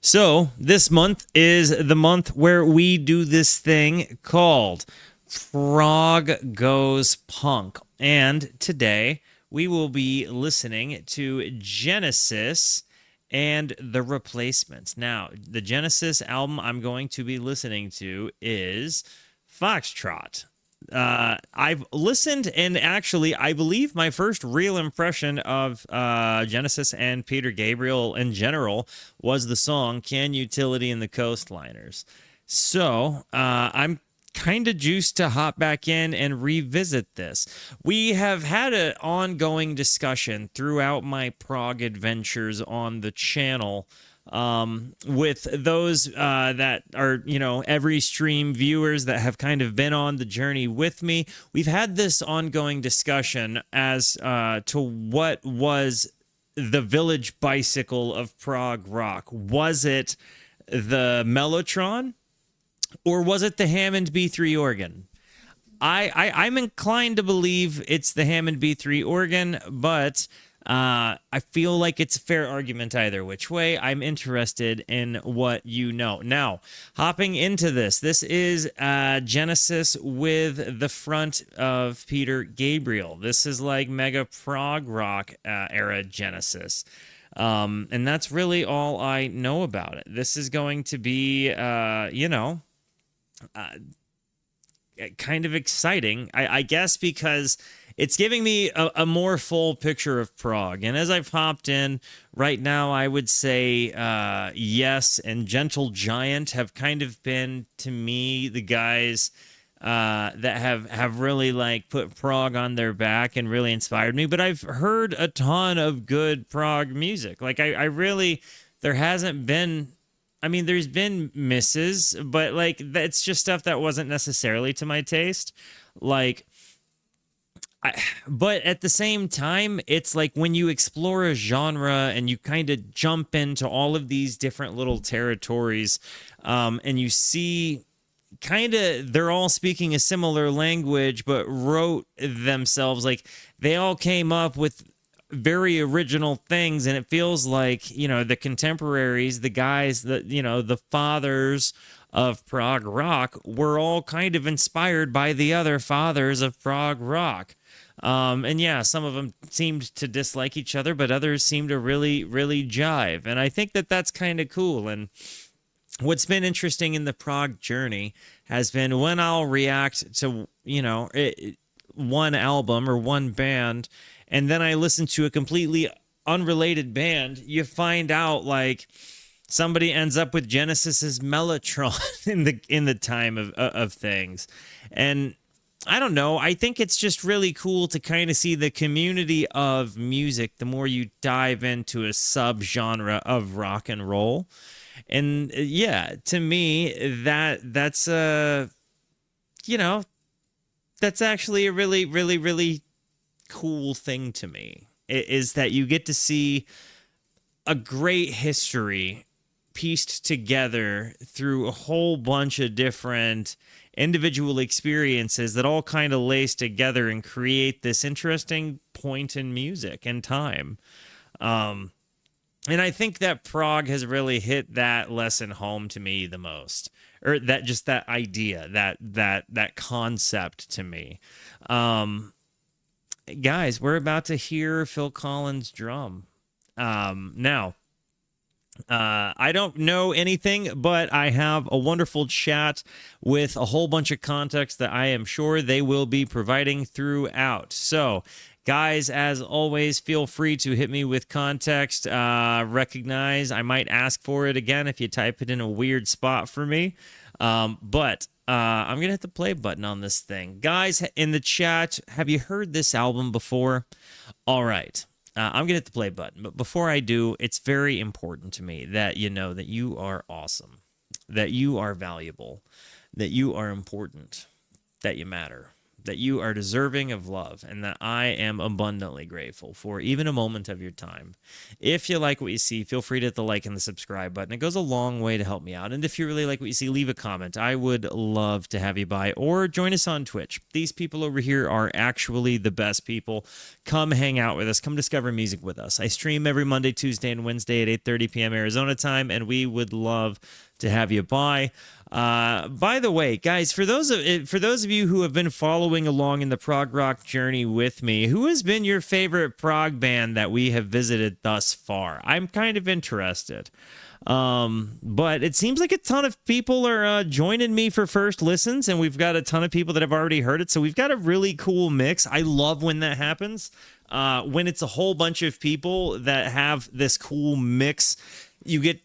So, this month is the month where we do this thing called Frog Goes Punk. And today we will be listening to Genesis and the Replacements. Now, the Genesis album I'm going to be listening to is Foxtrot. I've listened, and actually, I believe my first real impression of Genesis and Peter Gabriel in general was the song Can Utility and the Coastliners. So I'm kind of juiced to hop back in and revisit this. We have had an ongoing discussion throughout my prog adventures on the channel, with those that are, every stream viewers that have kind of been on the journey with me. We've had this ongoing discussion as to what was the village bicycle of prog rock. Was it the Mellotron, or was it the Hammond B3 organ? I'm inclined to believe it's the Hammond B3 organ, but I feel like it's a fair argument either which way. I'm interested in what you know. Now, hopping into this is Genesis with the front of Peter Gabriel. This is like mega prog rock era Genesis. And that's really all I know about it. This is going to be, kind of exciting, I guess, because it's giving me a more full picture of prog. And as I've hopped in right now, I would say Yes and Gentle Giant have kind of been, to me, the guys that have really like put prog on their back and really inspired me. But I've heard a ton of good prog music. Like I really, there hasn't been, I mean, there's been misses, but like that's just stuff that wasn't necessarily to my taste. Like, but at the same time, it's like when you explore a genre and you kind of jump into all of these different little territories, and you see kind of they're all speaking a similar language, but wrote themselves like they all came up with very original things, and it feels like the contemporaries, the guys that the fathers of prog rock were all kind of inspired by the other fathers of prog rock. And yeah, some of them seemed to dislike each other, but others seemed to really jive, and I think that that's kind of cool. And what's been interesting in the prog journey has been when I'll react to one album or one band, and then I listen to a completely unrelated band, you find out like somebody ends up with Genesis's Mellotron in the time of things. And I don't know, I think it's just really cool to kind of see the community of music the more you dive into a subgenre of rock and roll. And yeah, to me that's that's actually a really cool thing to me, is that you get to see a great history pieced together through a whole bunch of different individual experiences that all kind of lace together and create this interesting point in music and time. And I think that prog has really hit that lesson home to me the most, or that just that idea, that concept to me. Guys, we're about to hear Phil Collins' drum. Now, I don't know anything, but I have a wonderful chat with a whole bunch of context that I am sure they will be providing throughout. So, guys, as always, feel free to hit me with context. Recognize I might ask for it again if you type it in a weird spot for me. But I'm going to hit the play button on this thing. Guys, in the chat, have you heard this album before? All right. I'm going to hit the play button. But before I do, it's very important to me that you know that you are awesome, that you are valuable, that you are important, that you matter, that you are deserving of love, and that I am abundantly grateful for even a moment of your time. If you like what you see, feel free to hit the like and the subscribe button. It goes a long way to help me out. And if you really like what you see, leave a comment. I would love to have you by, or join us on Twitch. These people over here are actually the best people. Come hang out with us. Come discover music with us. I stream every Monday, Tuesday, and Wednesday at 8:30 p.m. Arizona time, and we would love to have you by. By the way, guys, for those of you who have been following along in the prog rock journey with me, who has been your favorite prog band that we have visited thus far? I'm kind of interested. But it seems like a ton of people are joining me for first listens, and we've got a ton of people that have already heard it, so we've got a really cool mix. I love when that happens. When it's a whole bunch of people that have this cool mix, you get,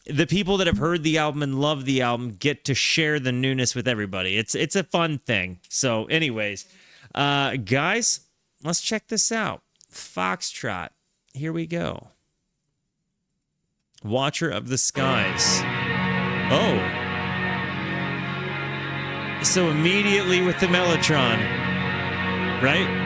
the people that have heard the album and love the album get to share the newness with everybody. It's a fun thing. So anyways, guys, let's check this out. Foxtrot. Here we go. Watcher of the Skies. Oh. So immediately with the Mellotron, right?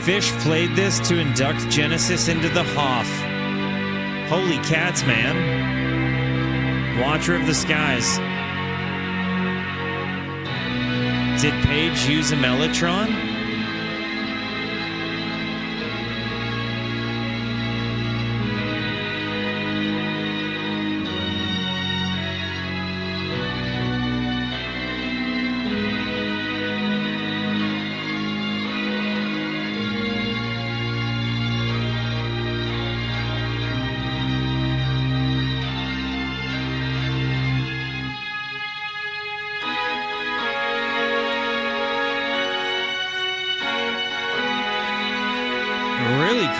Fish played this to induct Genesis into the Hoff. Holy cats, man. Watcher of the Skies. Did Page use a Mellotron?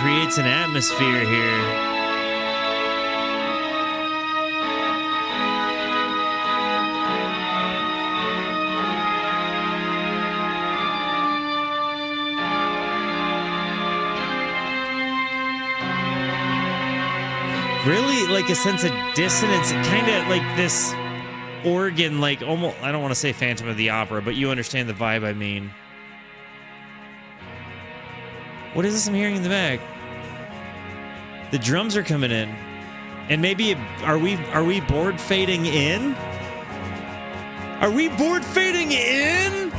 Creates an atmosphere here. Really, like a sense of dissonance, kind of like this organ, like almost, I don't want to say Phantom of the Opera, but you understand the vibe I mean. What is this I'm hearing in the back? The drums are coming in. And maybe, are we board fading in? Are we board fading in?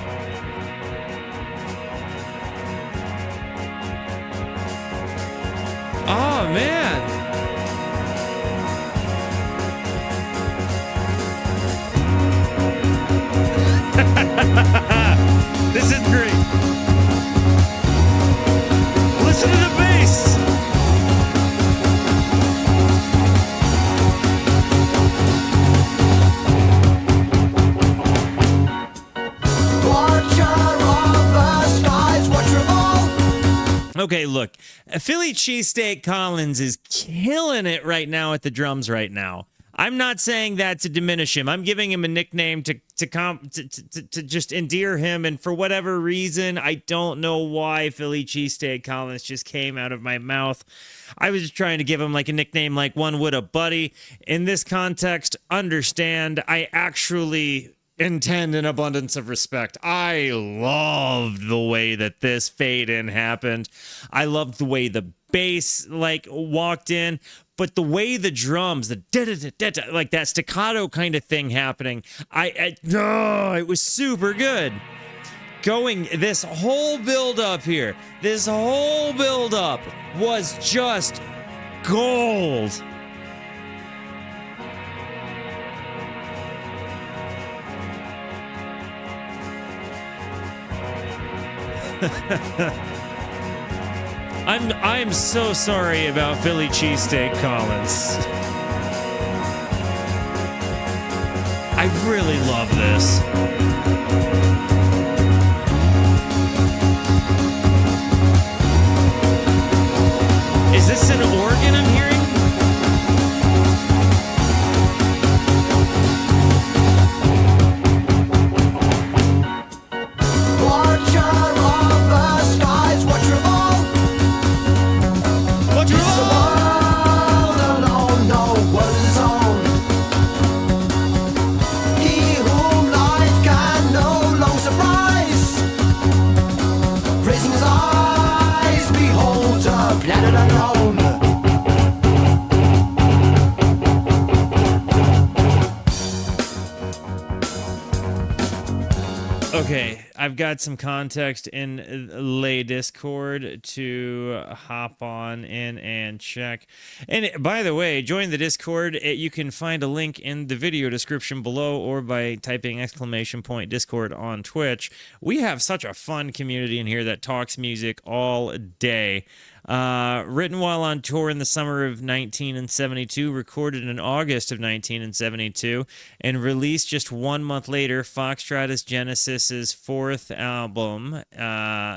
Oh, man. This is great. Listen to the bass. Okay, look, Philly Cheesesteak Collins is killing it right now at the drums right now. I'm not saying that to diminish him. I'm giving him a nickname to just endear him, and for whatever reason, I don't know why Philly Cheesesteak Collins just came out of my mouth. I was just trying to give him like a nickname like one would a buddy. In this context, understand, I actually intend an abundance of respect. I loved the way that this fade in happened. I loved the way the bass like walked in, but the way the drums, the da-da-da-da-da, like that staccato kind of thing happening, it was super good. Going, this whole build up here, this whole build up was just gold. I'm so sorry about Philly Cheesesteak Collins. I really love this. Is this an organ I'm hearing? Watcher of the Okay, I've got some context in Lay Discord to hop on in and check. And by the way, join the Discord. You can find a link in the video description below or by typing !Discord on Twitch. We have such a fun community in here that talks music all day. Written while on tour in the summer of 1972, recorded in August of 1972, and released just 1 month later. Foxtrot is Genesis's fourth album,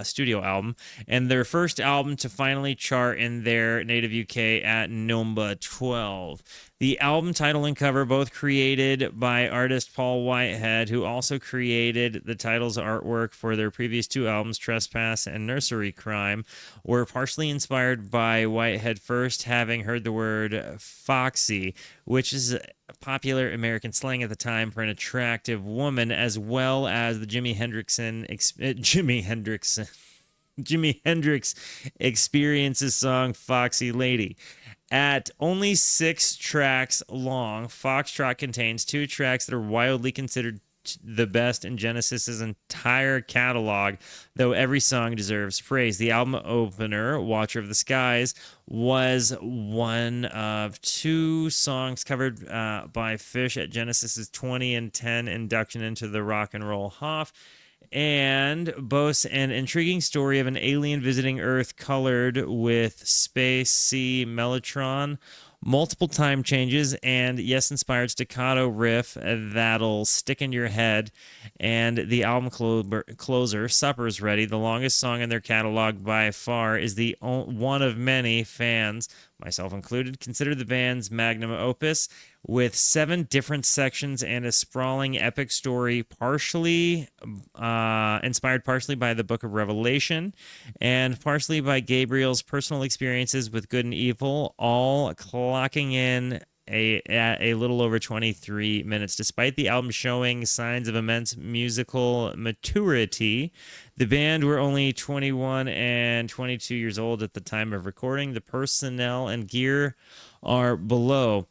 studio album, and their first album to finally chart in their native UK at number 12. The album title and cover both created by artist Paul Whitehead, who also created the titles artwork for their previous two albums, Trespass and Nursery Crime, were partially inspired by Whitehead first having heard the word foxy, which is popular American slang at the time for an attractive woman, as well as the Jimi Hendrix Experience's song Foxy Lady. At only 6 tracks long, Foxtrot contains 2 tracks that are widely considered the best in Genesis's entire catalog, though every song deserves praise. The album opener, Watcher of the Skies, was one of 2 songs covered by Fish at Genesis's 2010 induction into the Rock and Roll Hall, and boasts an intriguing story of an alien visiting Earth colored with space sea mellotron, multiple time changes, and yes, inspired staccato riff that'll stick in your head. And the album closer, Supper's Ready, the longest song in their catalog by far, is the one of many fans, myself included, consider the band's magnum opus, with 7 different sections and a sprawling epic story, partially inspired partially by the Book of Revelation and partially by Gabriel's personal experiences with good and evil, all clocking in at a little over 23 minutes. Despite the album showing signs of immense musical maturity, the band were only 21 and 22 years old at the time of recording. The personnel and gear are below.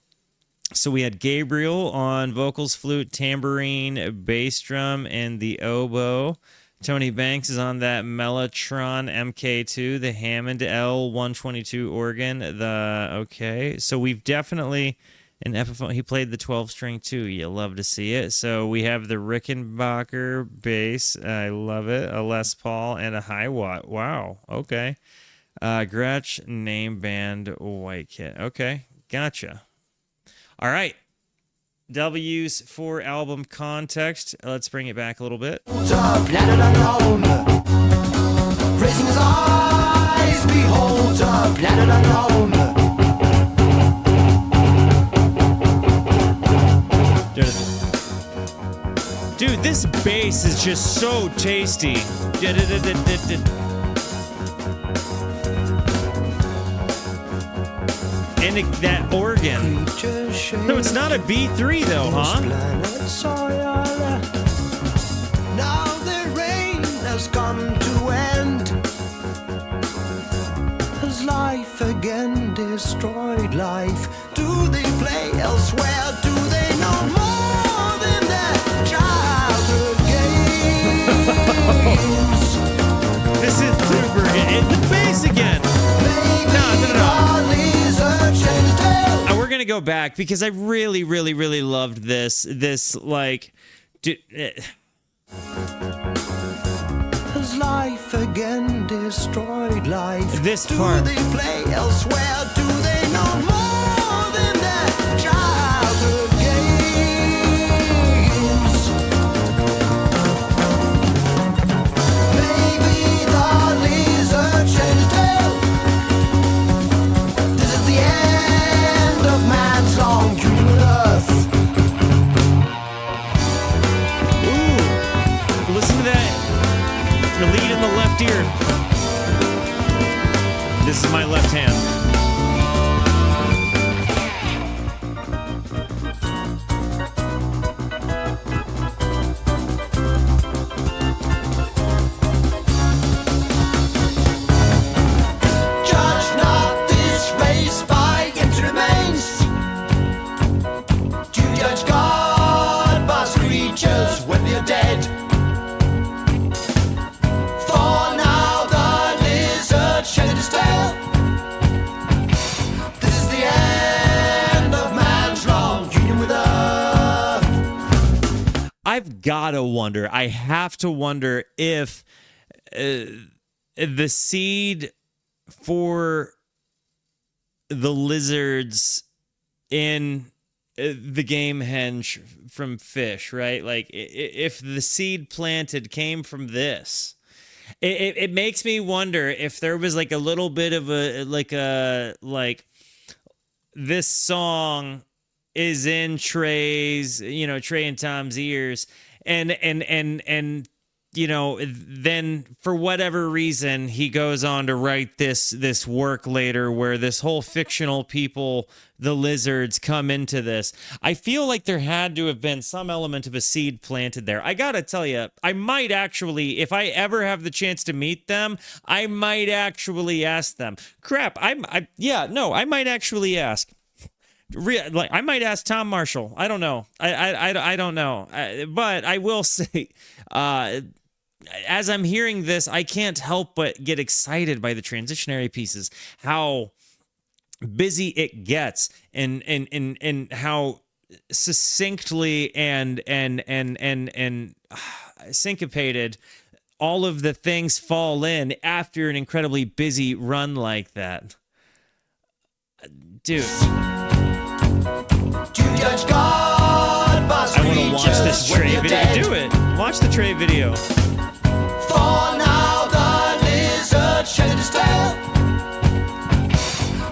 So we had Gabriel on vocals, flute, tambourine, bass drum, and the oboe. Tony Banks is on that Mellotron MK2, the Hammond L122 organ. So we've definitely an Epiphone. He played the 12-string too. You love to see it. So we have the Rickenbacker bass. I love it. A Les Paul and a Hi-Watt. Wow. Okay. Gretsch, name band, White Kit. Okay. Gotcha. All right. W's for album context. Let's bring it back a little bit. Planet unknown. Raising his eyes, behold a planet unknown. Dude, this bass is just so tasty. And that organ. No, it's not a B3 though, huh? Now the rain has come to end. Has life again destroyed life? Do they play elsewhere? Do they know more than their childhood games? This is super. And the bass again. No. We're gonna go back because I really, really, really loved this. Has life again destroyed life? This part. Do they play elsewhere? Do they know more than their childhood games? Maybe the lizard changed tail. This is the end of man's long union with Earth. Ooh, listen to that. The lead in the left ear. This is my left hand. Judge not this race by its remains. Do judge God but creatures when they're dead. gotta wonder, I have to wonder if the seed for the lizards in the game henge from fish, right? Like if the seed planted came from this, it makes me wonder if there was like a little bit of like this song is in Trey and Tom's ears, and then for whatever reason he goes on to write this work later where this whole fictional people, the lizards, come into this. I feel like there had to have been some element of a seed planted there. I gotta tell you, I might actually, if I ever have the chance to meet them, I might actually ask them. Crap, I might actually ask. I might ask Tom Marshall. I don't know. I don't know. But I will say, as I'm hearing this, I can't help but get excited by the transitionary pieces, how busy it gets, and how succinctly and syncopated all of the things fall in after an incredibly busy run like that. Dude. Judge God, I want to watch this Trey video. Do it. Watch the Trey video. For now the lizard shed his tail.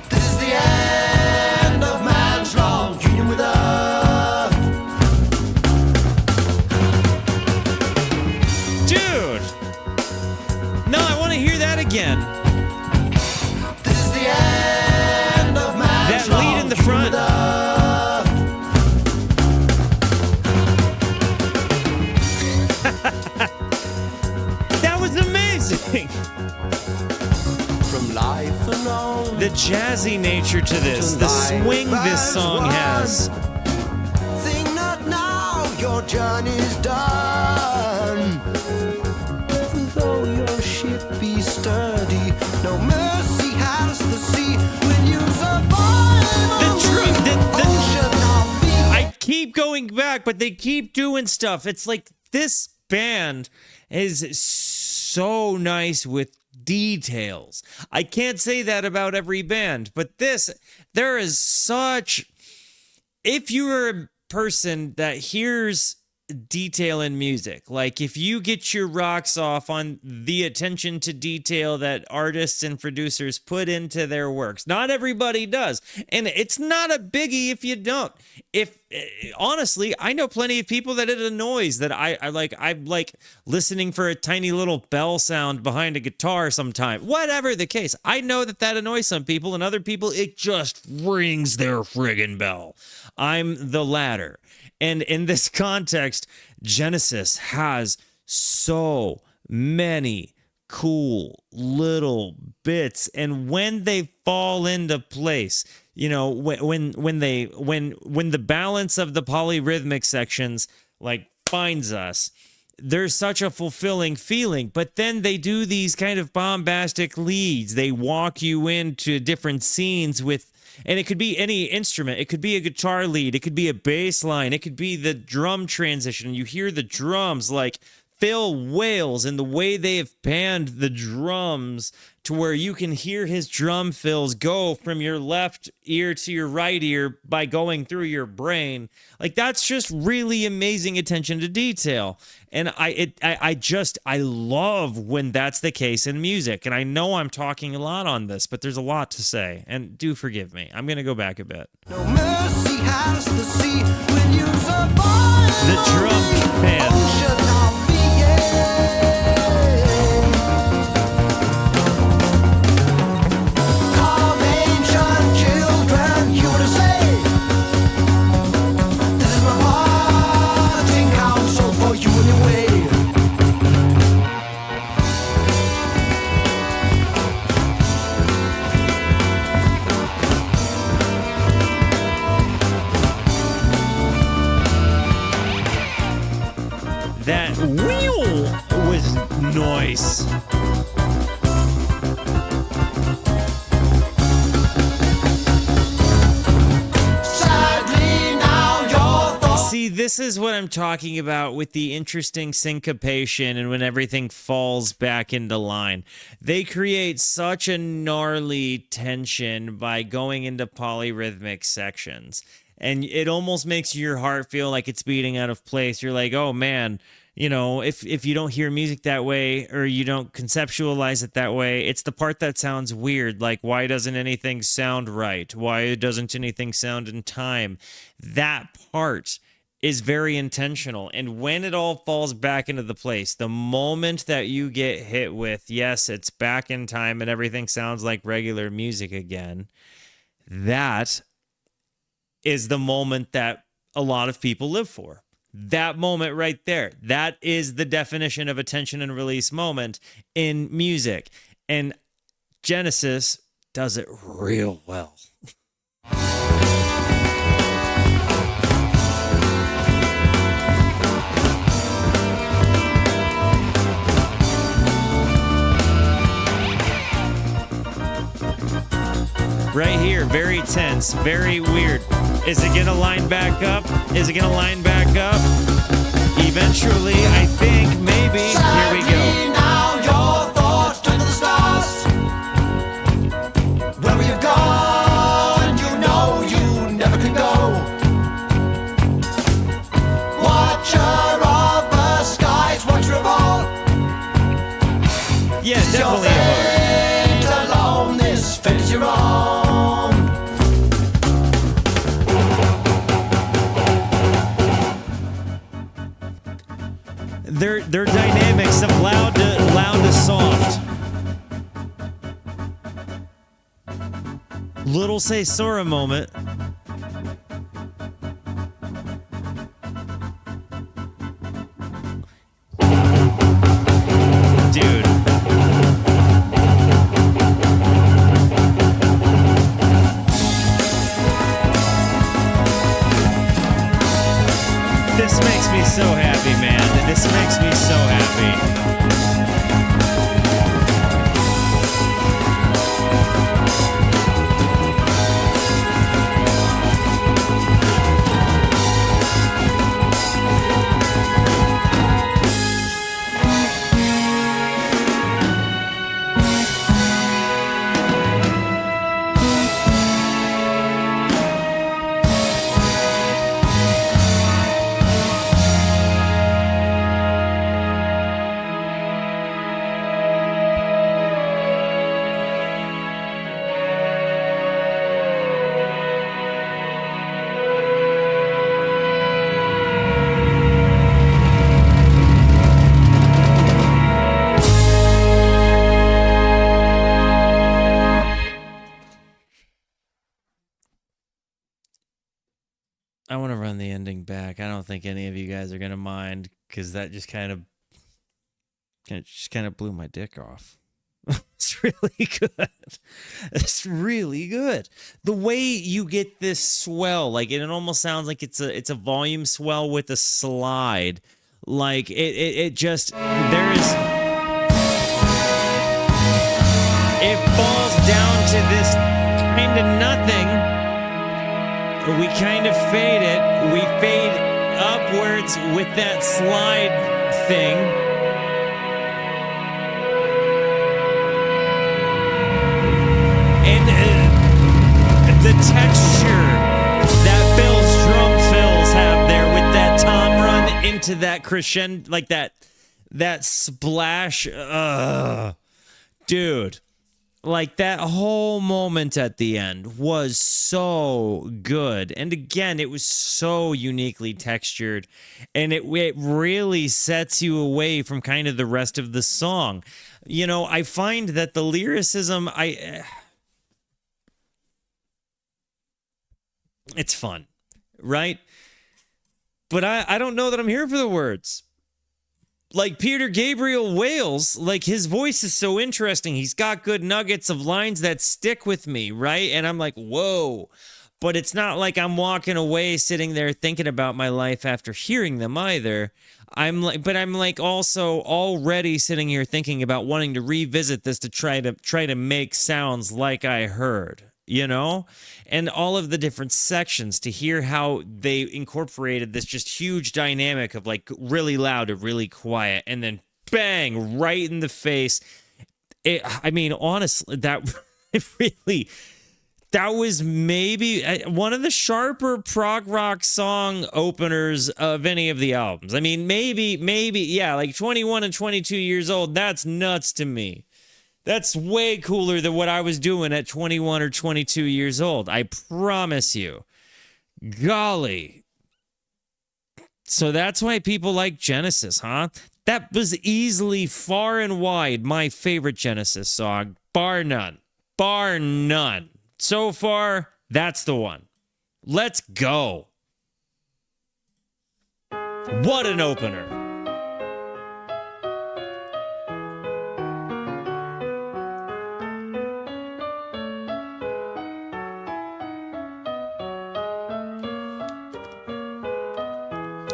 This is the end of man's long union with earth. Dude! No, I want to hear that again. This is the end of man's that lead in the front. That was amazing. From life alone, the jazzy nature to this, the swing this song has. Think not now, your journey's done. Even though your ship be sturdy, no mercy has the sea when you survive. I keep going back, but they keep doing stuff. It's like this band is so nice with details. I can't say that about every band, but there is such... If you're a person that hears detail in music, like if you get your rocks off on the attention to detail that artists and producers put into their works, not everybody does, and it's not a biggie if you don't. If honestly, I know plenty of people that it annoys that I like listening for a tiny little bell sound behind a guitar sometime. Whatever the case, I know that annoys some people, and other people it just rings their friggin' bell. I'm the latter. And in this context, Genesis has so many cool little bits, and when they fall into place, when the balance of the polyrhythmic sections like finds us, there's such a fulfilling feeling. But then they do these kind of bombastic leads. They walk you into different scenes with. And it could be any instrument. It could be a guitar lead. It could be a bass line. It could be the drum transition. You hear the drums like Phil Wales and the way they have panned the drums to where you can hear his drum fills go from your left ear to your right ear by going through your brain. Like, that's just really amazing attention to detail. And I love when that's the case in music. And I know I'm talking a lot on this, but there's a lot to say. And do forgive me. I'm going to go back a bit. No mercy has the sea when you survive. The drum pan. That wheel was nice. See, See, this is what I'm talking about with the interesting syncopation and when everything falls back into line. They create such a gnarly tension by going into polyrhythmic sections. And it almost makes your heart feel like it's beating out of place. You're like, oh man, if you don't hear music that way or you don't conceptualize it that way, it's the part that sounds weird. Like, why doesn't anything sound right? Why doesn't anything sound in time? That part is very intentional. And when it all falls back into the place, the moment that you get hit with, yes, it's back in time and everything sounds like regular music again, that is the moment that a lot of people live for. That moment right there. That is the definition of a tension and release moment in music. And Genesis does it real well. Right here, very tense, very weird. Is it gonna line back up? Is it gonna line back up? Eventually, I think, maybe. Here we go. Now your thoughts turn to the stars. Where you've gone, you know you never can go. Watcher of the skies, watcher of all. Yeah, definitely a hook. Alone, this fate is your own. Their dynamics of loud to soft. Little say Sora moment. Dude. This makes me so happy, man. This makes me so happy. I want to run the ending back. I don't think any of you guys are gonna mind because that just kind of blew my dick off. It's really good. It's really good. The way you get this swell, like it almost sounds like it's a volume swell with a slide. Like it just there's it falls down to this kind of nothing. We kind of fade it. We fade upwards with that slide thing. And the texture that Phil's drum fills have there with that tom run into that crescendo, like that splash. Dude. Like that whole moment at the end was so good. And again, it was so uniquely textured. And it really sets you away from kind of the rest of the song. You know, I find that the lyricism, it's fun, right? But I don't know that I'm here for the words. Like Peter Gabriel Wales, like his voice is so interesting. He's got good nuggets of lines that stick with me, right? And I'm like, whoa. But it's not like I'm walking away sitting there thinking about my life after hearing them either. I'm like also already sitting here thinking about wanting to revisit this to try to make sounds like I heard. you know, and all of the different sections to hear how they incorporated this just huge dynamic of like really loud to really quiet and then bang right in the face. I mean, honestly, that really, that was maybe one of the sharper prog rock song openers of any of the albums. I mean, maybe, yeah, like 21 and 22 years old. That's nuts to me. That's way cooler than what I was doing at 21 or 22 years old. I promise you. Golly. So that's why people like Genesis, huh? That was easily far and wide my favorite Genesis song, bar none. Bar none. So far, that's the one. Let's go. What an opener.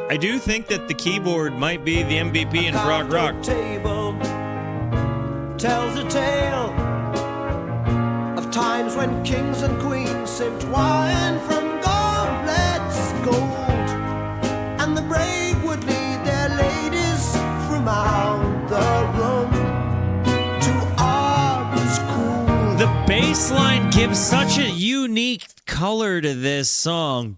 I do think that the keyboard might be the MVP in prog rock. Table tells a tale of times when kings and queens sipped wine from goblets gold, and the brave would lead their ladies from out the room to arms cool. The bass line gives such a unique color to this song.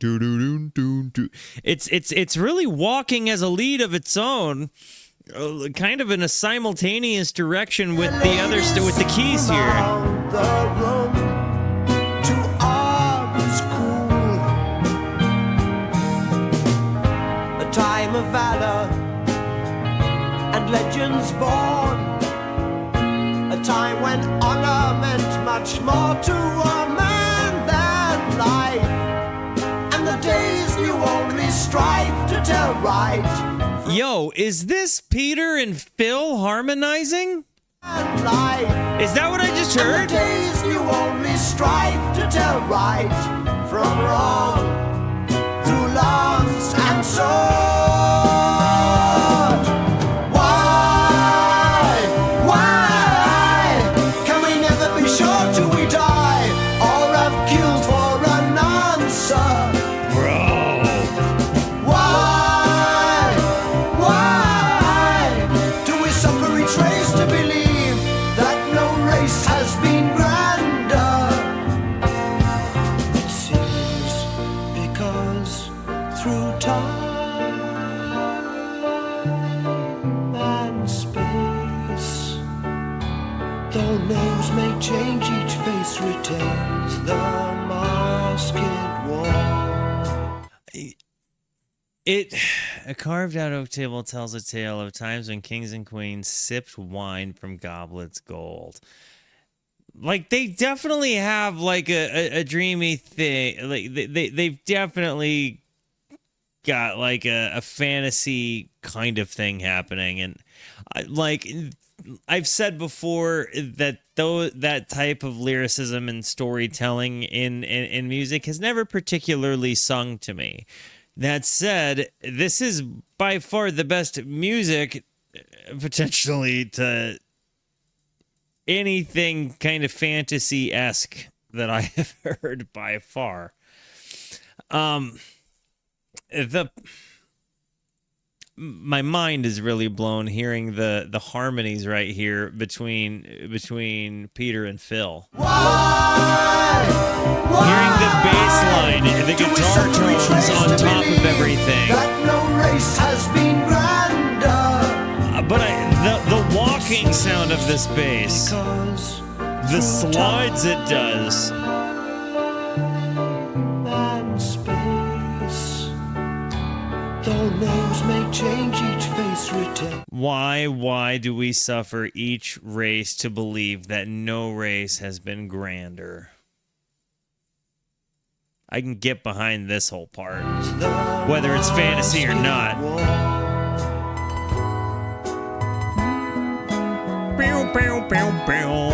It's really walking as a lead of its own, kind of in a simultaneous direction with the other with the keys here. The room to arms cool. A time of valor and legends born. A time when honor meant much more to a man than life, and the days knew only strife to tell right. Yo, is this Peter and Phil harmonizing? And life, Is that what I just and heard? the days knew only strife to tell right from wrong through lance and sword. Why can we never be sure till we die, or have killed for an answer? Bro. Why do we suffer each race to believe that no race has been grander? It seems because through time and space, though names may change, each face retains the masked wall. A carved out oak table tells a tale of times when kings and queens sipped wine from goblets gold. Like, they definitely have like a dreamy thing. Like they've definitely got like a fantasy kind of thing happening. And like I've said before that though that type of lyricism and storytelling in music has never particularly sung to me. That said, this is by far the best music potentially to anything kind of fantasy-esque that I have heard by far. My mind is really blown hearing the harmonies right here between Peter and Phil. Hearing the bass line, the guitar tones on top of everything. That no race has been grander. But the walking sound of this bass, the slides it does. And space, though names may change, each face retain. Why do we suffer each race to believe that no race has been grander? I can get behind this whole part, whether it's fantasy or not. Pew, pew, pew, pew.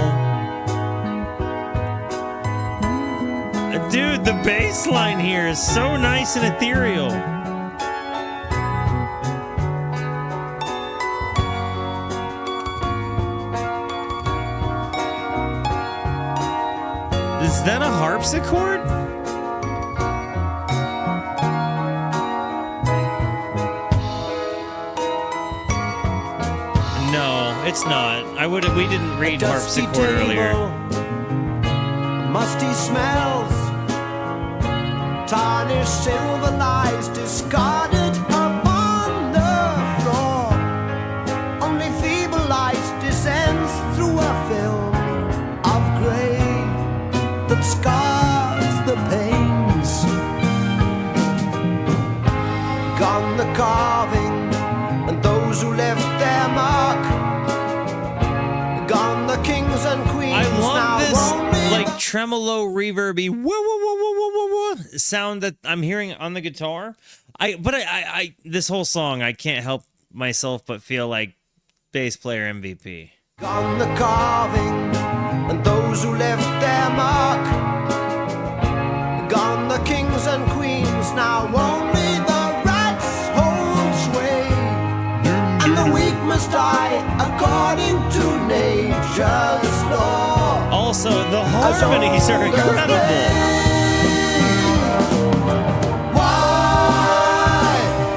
Dude, the bass line here is so nice and ethereal. Is that a harpsichord? No, it's not. We didn't read harpsichord earlier. Musty smells, tarnished silver lies discarded upon the floor. Only feeble light descends through a film of grey that scars the pains. Gone the carving and those who left their mark. Gone the kings and queens. I love now this only like tremolo reverby woo, woo, woo, woo, woo, woo, woo, sound that I'm hearing on the guitar. I this whole song I can't help myself but feel like bass player MVP. Gone the carving and those who left their mark. Gone the kings and queens, now only the rats hold sway. And the weak must die according to nature's law. Also, the harmonies are incredible.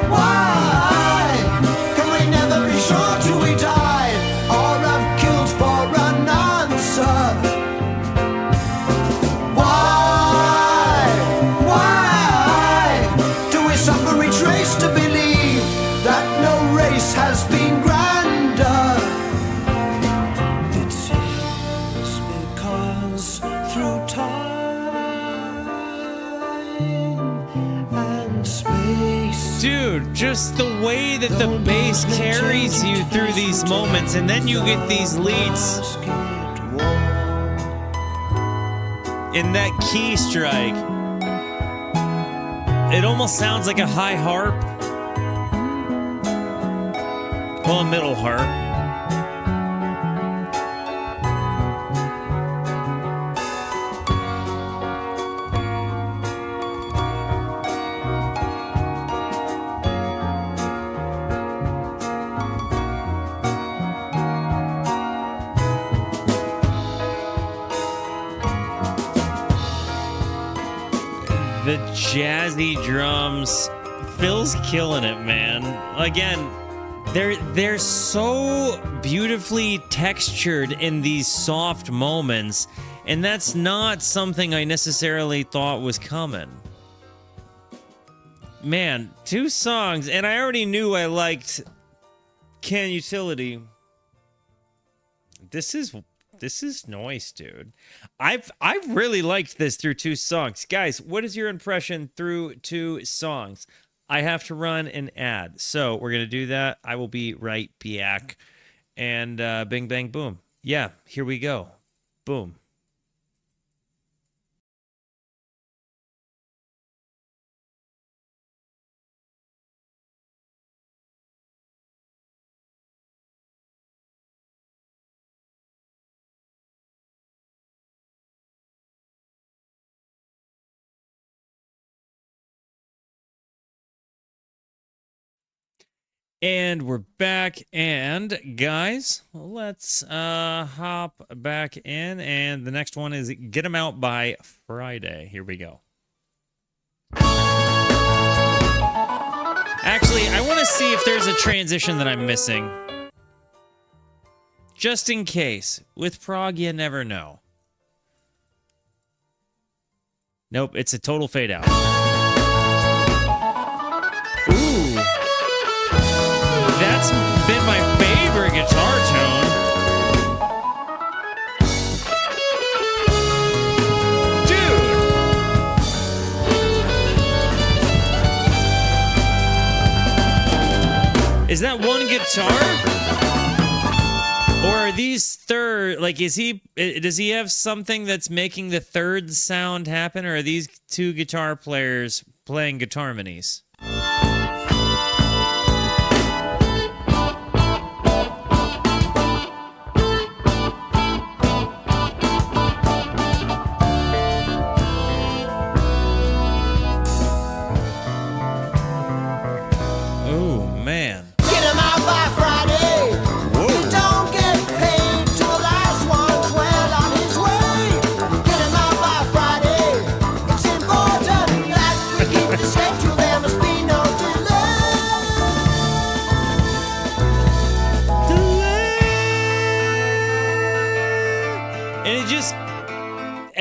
Why can we never be sure till we die, or have killed for an answer? Why do we suffer retrace to believe that no race has been grander? It is because through time and space. Dude, just the way that the bass carries you through these moments, and then you get these leads in that key strike. It almost sounds like a high harp. Well, a middle harp. The jazzy drums, Phil's killing it, man. Again, they're so beautifully textured in these soft moments, and that's not something I necessarily thought was coming. Man, 2 songs, and I already knew I liked Can Utility. This is nice, dude. I've really liked this through 2 songs. Guys, what is your impression through 2 songs? I have to run an ad, so we're going to do that. I will be right back. And bing, bang, boom. Yeah, here we go. Boom. And we're back, and guys, let's hop back in, and the next one is Get 'Em Out by Friday. Here we go. Actually, I want to see if there's a transition that I'm missing. Just in case. With prog, you never know. Nope, it's a total fade out. Ooh. That's been my favorite guitar tone. Dude! Is that one guitar? Or are these third, like, does he have something that's making the third sound happen, or are these 2 guitar players playing guitar harmonies?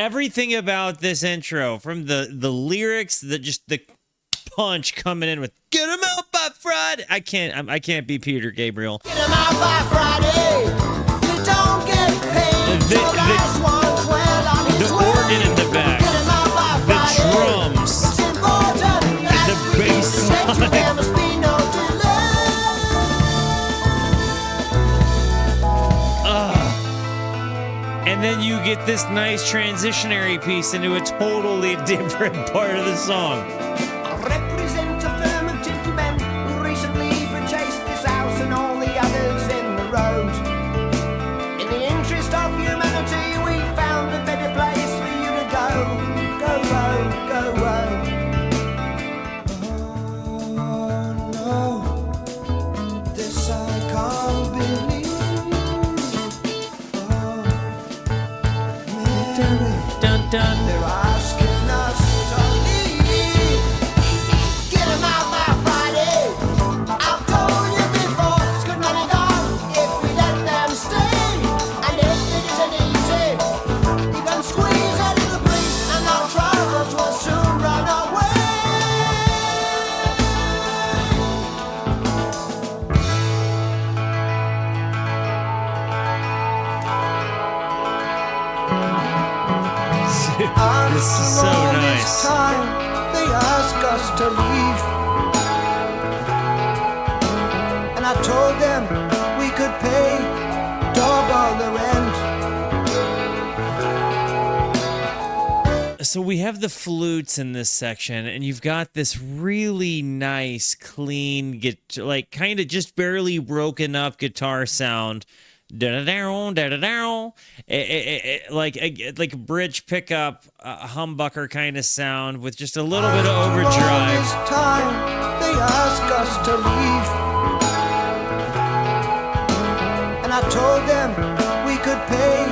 everything about this intro, from the lyrics, the punch coming in with "Get 'em out by Friday." I can't be Peter Gabriel. Get 'em out by Friday. You don't get paid. The organ in the back, the drums, the bass line. And then you get this nice transitionary piece into a totally different part of the song. I represent a firm of gentlemen who recently purchased this house and all the others in the road. In the interest of humanity, we found a better place for you to go. Go, go, go. Oh, no. This I can't believe. Dun, dun. They're asking us to leave. Get 'em out by Friday. I've told you before, it's good money gone if we let them stay. And if it isn't easy, you can squeeze out of the breeze and our troubles will soon run away. This is so nice. Time, they ask us to leave. And I told them we could pay double the rent. So we have the flutes in this section, and you've got this really nice, clean, like kind of just barely broken up guitar sound. Da-da-down, da-da-down. Like a bridge pickup, humbucker kind of sound with just a little bit of overdrive. This time, they ask us to leave. And I told them we could pay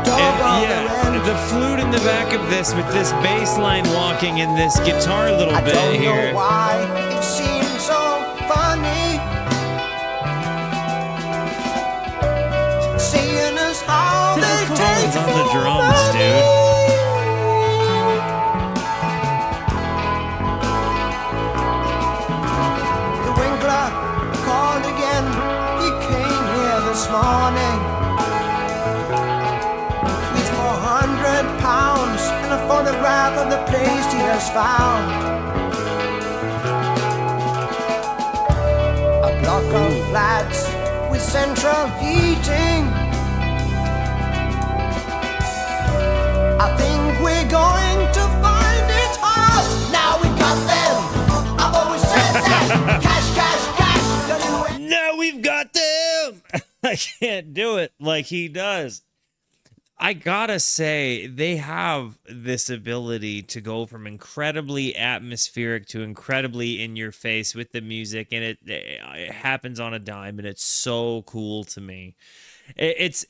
double the rent. The flute in the back of this with this bass line walking and this guitar little I bit don't here. know why it seems so funny. Seeing us how Phil they Collins take on the drums, dude. The Winkler called again. He came here this morning with £400 and a photograph of the place he has found. A block of flats with central heating. I think we're going to find it hard. Now we got them. I've always said that. Cash, cash, cash. No, we've got them. I can't do it like he does. I gotta say, they have this ability to go from incredibly atmospheric to incredibly in your face with the music, and it happens on a dime, and it's so cool to me. It's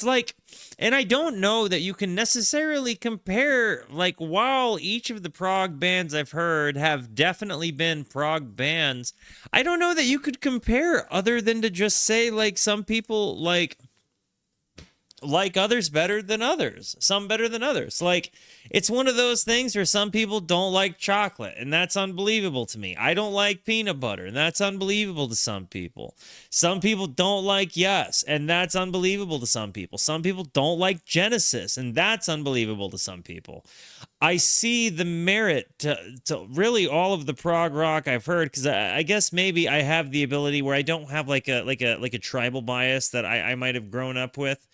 like, and I don't know that you can necessarily compare, like, while each of the prog bands I've heard have definitely been prog bands, I don't know that you could compare other than to just say, like, some people like others better than others, some better than others. Like, it's one of those things where some people don't like chocolate, and that's unbelievable to me. I don't like peanut butter, and that's unbelievable to some people. Some people don't like Yes, and that's unbelievable to some people. Some people don't like Genesis, and that's unbelievable to some people. I see the merit to really all of the prog rock I've heard, because I guess maybe I have the ability where I don't have like a tribal bias that I might have grown up with.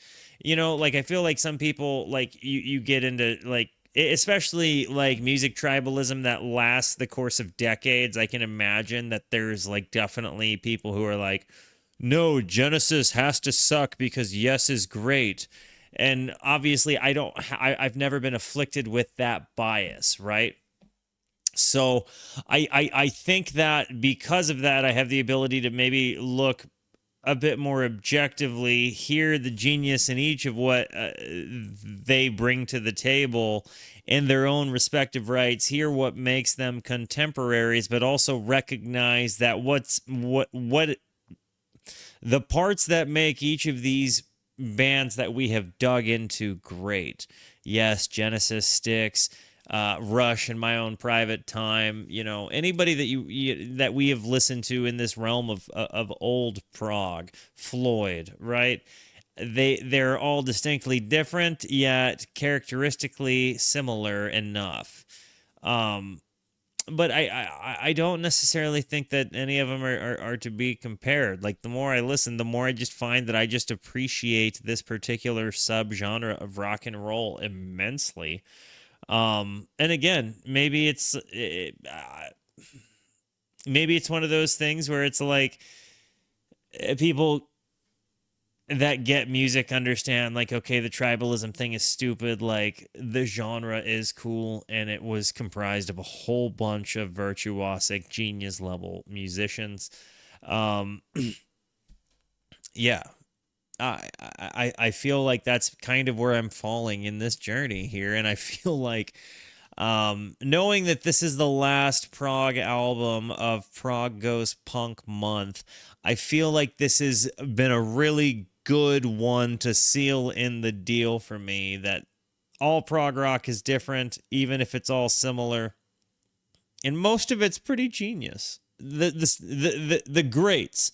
You know, like, I feel like some people, like, you get into, like, especially, like, music tribalism that lasts the course of decades. I can imagine that there's, like, definitely people who are like, no, Genesis has to suck because Yes is great. And obviously, I've never been afflicted with that bias, right? So I think that because of that, I have the ability to maybe look a bit more objectively, hear the genius in each of what they bring to the table in their own respective rights, hear what makes them contemporaries, but also recognize that what the parts that make each of these bands that we have dug into great Yes, Genesis, Styx, Rush in my own private time. Anybody that we have listened to in this realm of old prog, Floyd, right? They're all distinctly different, yet characteristically similar enough. But I don't necessarily think that any of them are to be compared. Like, the more I listen, the more I just find that I just appreciate this particular subgenre of rock and roll immensely. And again, maybe it's one of those things where it's like, people that get music understand, like, okay, the tribalism thing is stupid. Like, the genre is cool, and it was comprised of a whole bunch of virtuosic, genius level musicians. Yeah, I feel like that's kind of where I'm falling in this journey here, and I feel like, knowing that this is the last prog album of Prog Goes Punk month, I feel like this has been a really good one to seal in the deal for me, that all prog rock is different, even if it's all similar, and most of it's pretty genius. The greats,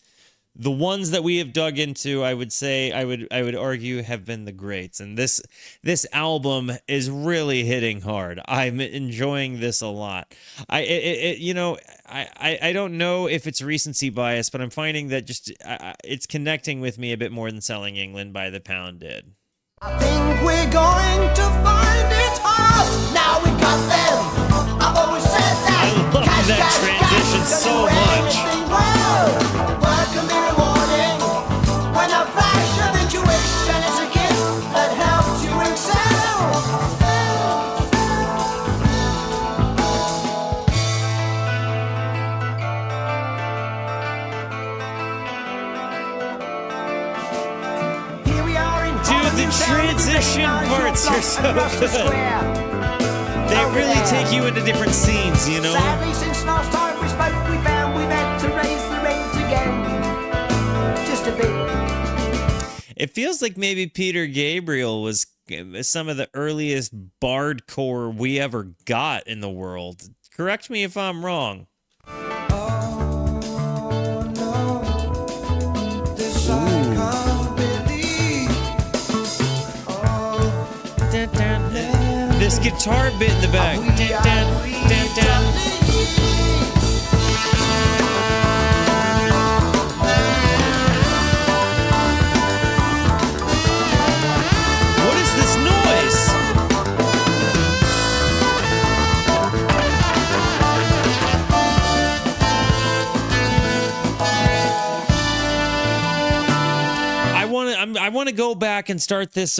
the ones that we have dug into, I would argue, have been the greats, and this album is really hitting hard. I'm enjoying this a lot. I don't know if it's recency bias, but I'm finding that just it's connecting with me a bit more than Selling England by the Pound did. I think we're going to find it hard. Now we've got them. I've always said that. I love that transition so much. Welcome in the morning. When a flash of intuition is a gift that helps you excel. Here we are in Dude, the transition parts are so good. They really take you into different scenes, Sadly, since last time we spoke, we found we've had to raise the rent again. Just a bit. It feels like maybe Peter Gabriel was some of the earliest bardcore we ever got in the world. Correct me if I'm wrong. This guitar bit in the back. What is this noise? I want to go back and start this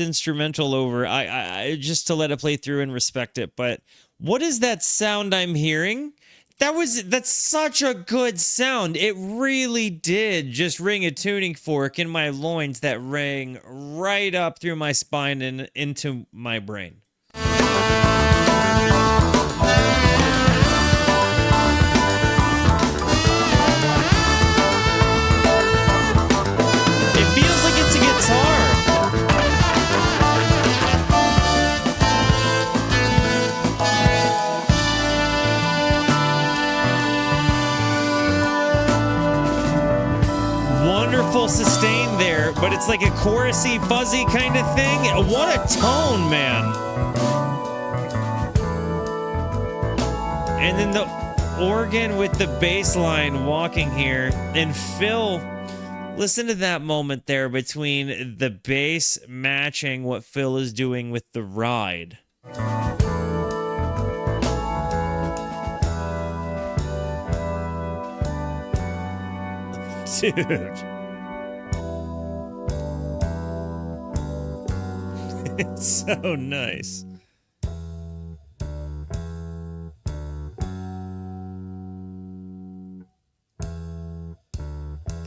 instrumental over. I just to let it play through and respect it. But what is that sound I'm hearing? That's such a good sound. It really did just ring a tuning fork in my loins that rang right up through my spine and into my brain. Wonderful sustain there, but it's like a chorusy, fuzzy kind of thing. What a tone, man. And then the organ with the bass line walking here. And Phil, listen to that moment there between the bass matching what Phil is doing with the ride. Dude. It's so nice.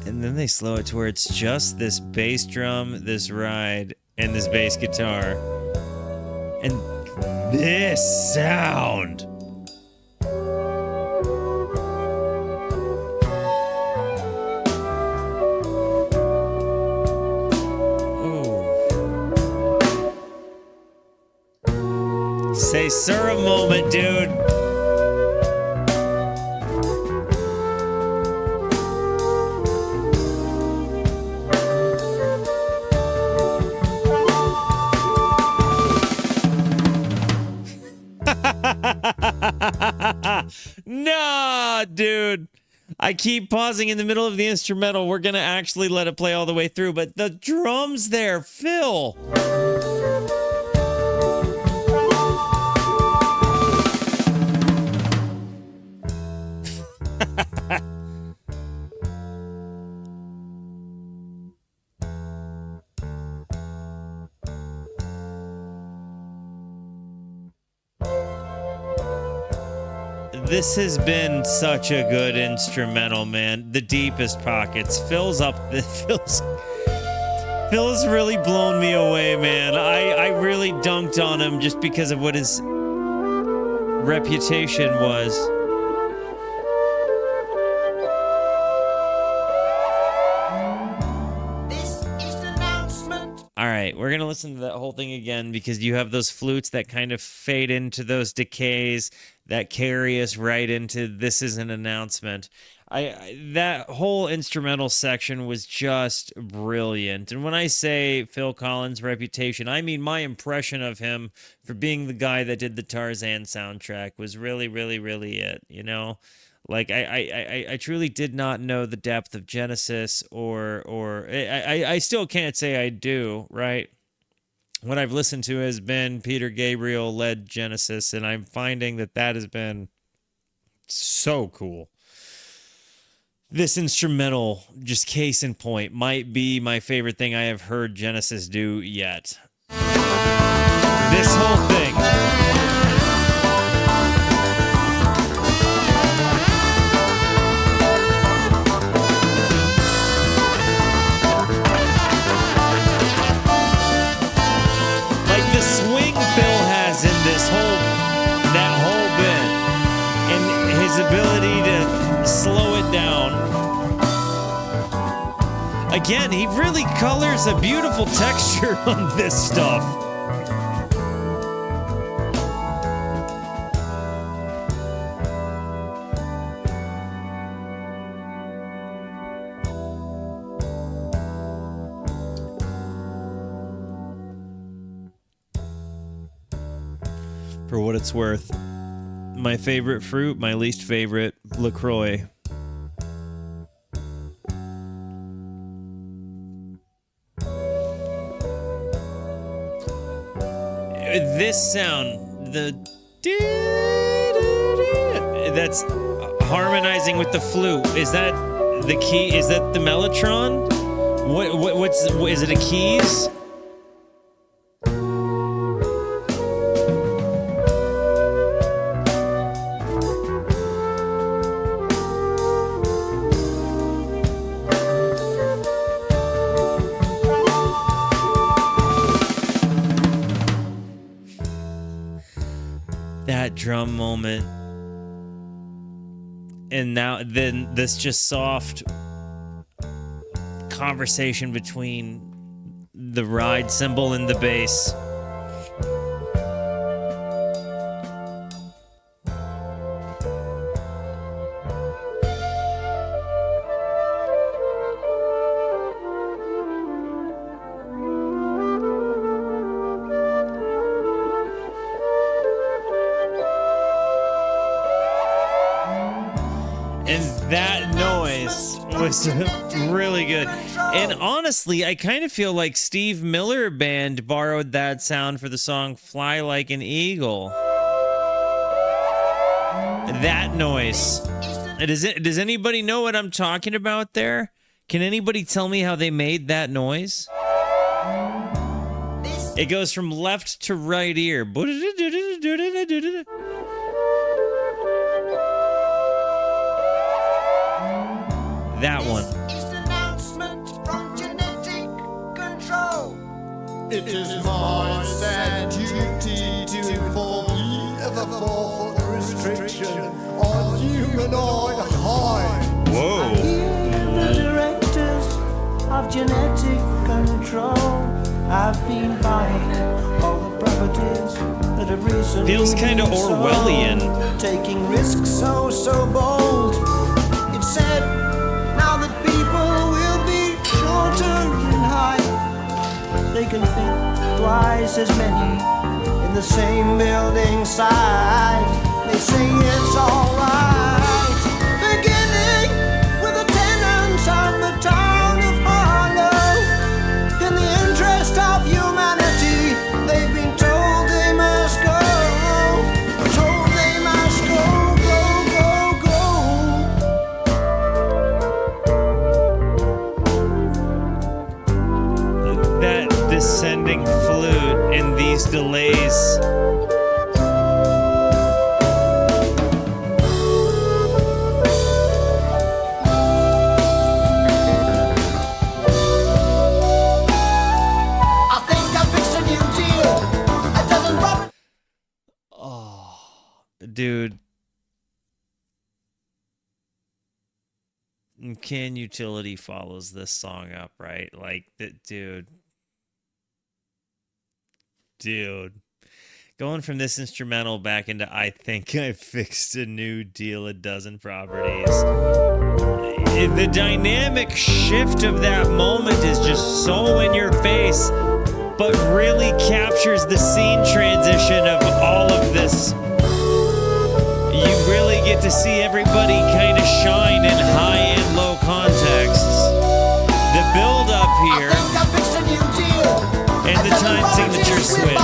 And then they slow it to where it's just this bass drum, this ride, and this bass guitar. And this sound. Sura moment, dude. Nah, dude. I keep pausing in the middle of the instrumental. We're going to actually let it play all the way through, but the drums there, Phil. This has been such a good instrumental, man. The deepest pockets. Phil's really blown me away, man. I really dunked on him just because of what his reputation was. All right, we're going to listen to that whole thing again because you have those flutes that kind of fade into those decays that carry us right into this is an announcement. That whole instrumental section was just brilliant. And when I say Phil Collins' reputation, I mean my impression of him for being the guy that did the Tarzan soundtrack was really, really, really it, you know? Like I truly did not know the depth of Genesis or I still can't say I do, right? What I've listened to has been Peter Gabriel led Genesis, and I'm finding that has been so cool. This instrumental, just case in point, might be my favorite thing I have heard Genesis do yet. This whole thing. The swing Phil has in that whole bit, and his ability to slow it down. Again, he really colors a beautiful texture on this stuff. For what it's worth, my favorite fruit, my least favorite, LaCroix. This sound, that's harmonizing with the flute. Is that the key? Is that the mellotron? What's is it a keys? That drum moment, and then this just soft conversation between the ride cymbal and the bass. And that noise was really good. And honestly, I kind of feel like Steve Miller Band borrowed that sound for the song Fly Like an Eagle. That noise. Does anybody know what I'm talking about there? Can anybody tell me how they made that noise? It goes from left to right ear. That one. It is my sad duty to inform ye of a 4-foot restriction on humanoid height. Whoa. The directors of genetic control have been buying all the properties that have recently Feels kind of been sold, Orwellian. taking risks so bold. It said, now that people will be shorter in height, they can fit twice as many in the same building site. They say it's alright, beginning with the tenants of the town of Harlow. In the interest of humanity, they've been told they must go, told they must go, go. That descending flute in these delays. I think I fixed a new deal. It doesn't bother. Dude. Can Utility follows this song up, right? Like, dude. Going from this instrumental back into I think I fixed a new deal, a dozen properties. The dynamic shift of that moment is just so in your face, but really captures the scene transition of all of this. You really get to see everybody kind of shine in high and low contexts. The build up here and the time signature switch.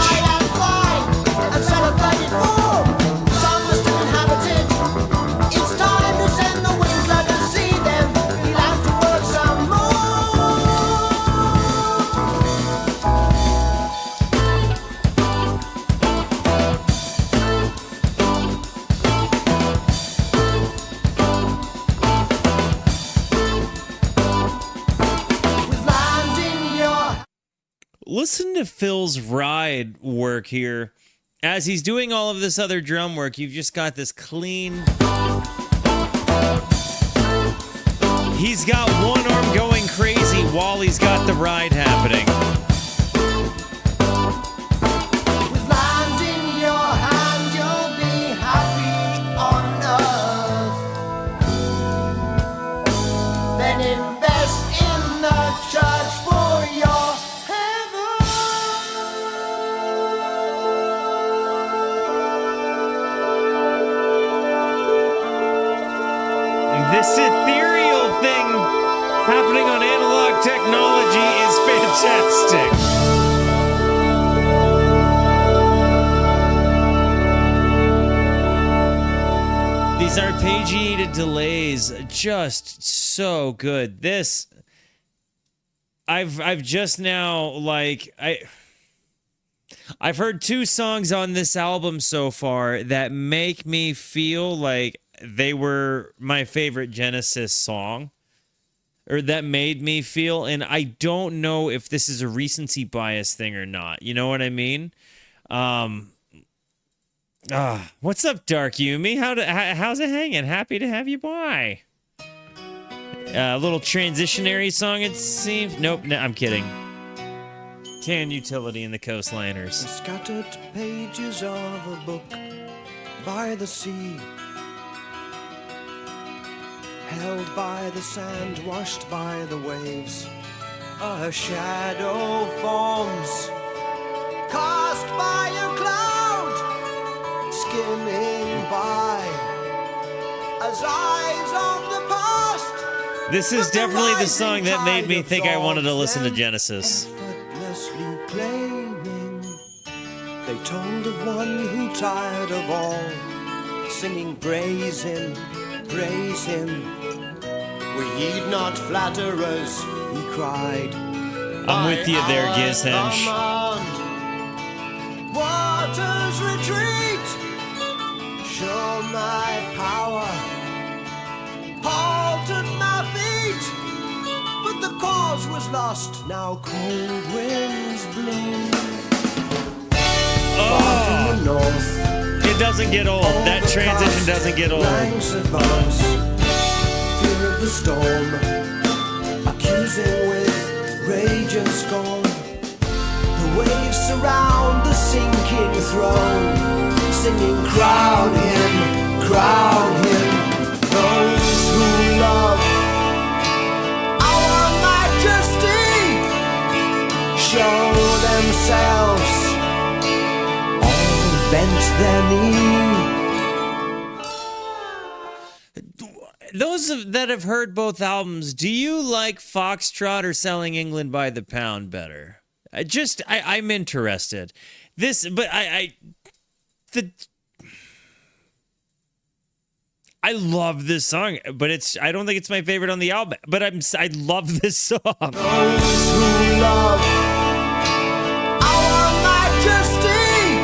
Listen to Phil's ride work here. As he's doing all of this other drum work, you've just got this clean... He's got one arm going crazy while he's got the ride happening. With land in your hand, you'll be happy on earth. Then invest in the church for your heaven. This ethereal thing happening on analog technology is fantastic. These arpeggiated delays, just so good. This, I've just now, like, I've heard two songs on this album so far that make me feel like they were my favorite Genesis song, or that made me feel, and I don't know if this is a recency bias thing or not. You know what I mean? What's up, Dark Yumi? How's it hanging? Happy to have you by. A little transitionary song, it seems. Nope, no, I'm kidding. Can Utility and the Coastliners. The scattered pages of a book by the sea, held by the sand, washed by the waves. A shadow forms, cast by a cloud, skimming by as eyes of the past. This is definitely the song that made me think I wanted to listen to Genesis. Effortlessly claiming, they told of one who tired of all, singing praise him, praise him. We heed not flatterers, he cried. I'm with you there, Gizhench. Waters retreat, show my power, halted my feet, but the cause was lost. Now cold winds blow. Far from the north, It doesn't get old. That transition doesn't get old. ranks advance, fear of the storm, accusing with rage and scorn. The waves surround the sinking throne, singing, crown him, crown him. Those who love our majesty show themselves, all bent their knee. Those that have heard both albums, do you like Foxtrot or Selling England by the Pound better? I'm interested. I love this song, but I don't think it's my favorite on the album. But I love this song. Those who love our majesty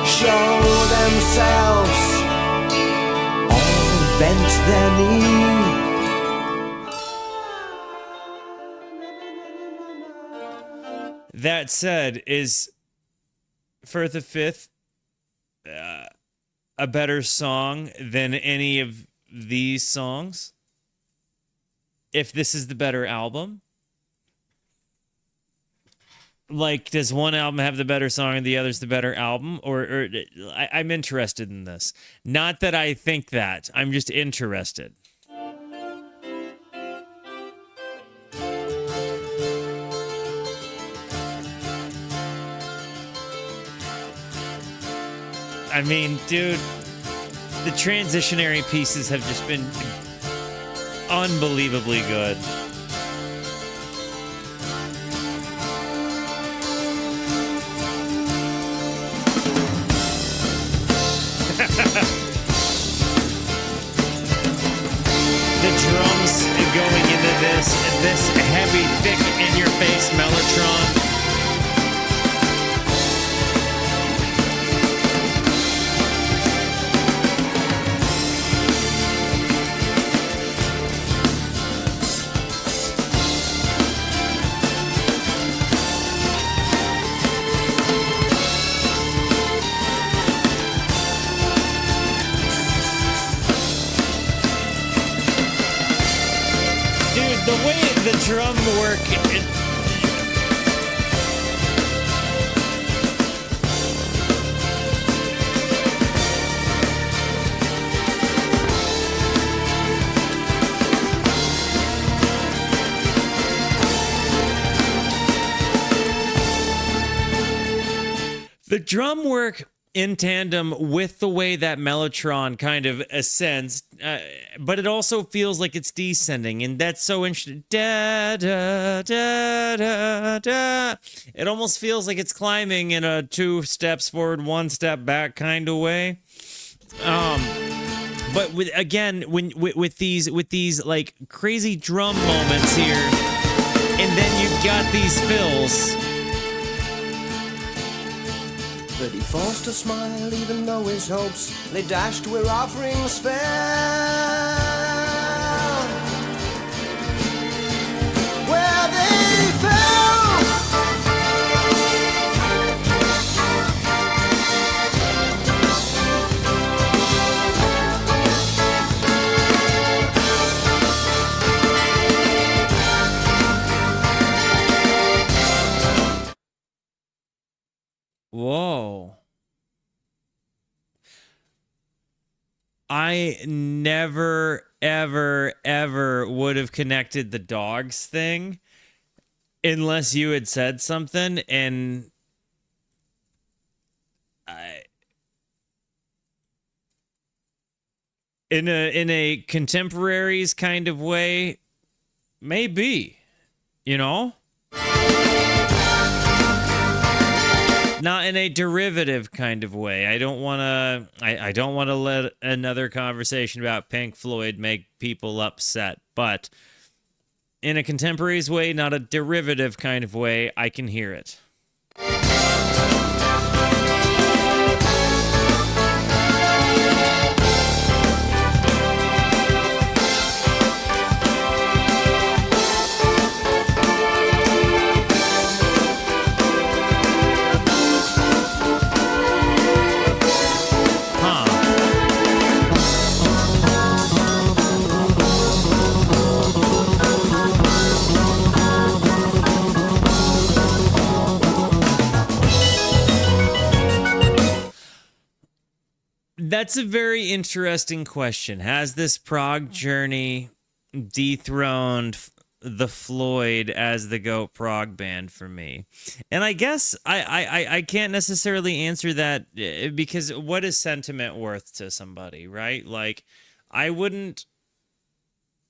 show themselves, all bent their knee. That said, is Firth of Fifth a better song than any of these songs? If this is the better album? Like, does one album have the better song and the other's the better album? Or I'm interested in this. Not that I think that. I'm just interested. I mean, dude, the transitionary pieces have just been unbelievably good. The drums going into this heavy, thick, in-your-face mellotron. The way the drum work, the drum work in tandem with the way that mellotron kind of ascends, but it also feels like it's descending, and that's so interesting. Da, da, da, da, da. It almost feels like it's climbing in a 2 steps forward, 1 step back kind of way. But with these like crazy drum moments here, and then you've got these fills. But he forced a smile even though his hopes they dashed where offerings fell. Where they fell. Whoa. I never, ever, ever would have connected the dogs thing unless you had said something, and in a contemporaries kind of way, maybe, you know? Not in a derivative kind of way. I don't want to let another conversation about Pink Floyd make people upset, but in a contemporaries way, not a derivative kind of way, I can hear it. That's a very interesting question. Has this prog journey dethroned the Floyd as the GOAT prog band for me? And I guess I can't necessarily answer that because what is sentiment worth to somebody, right? Like, I wouldn't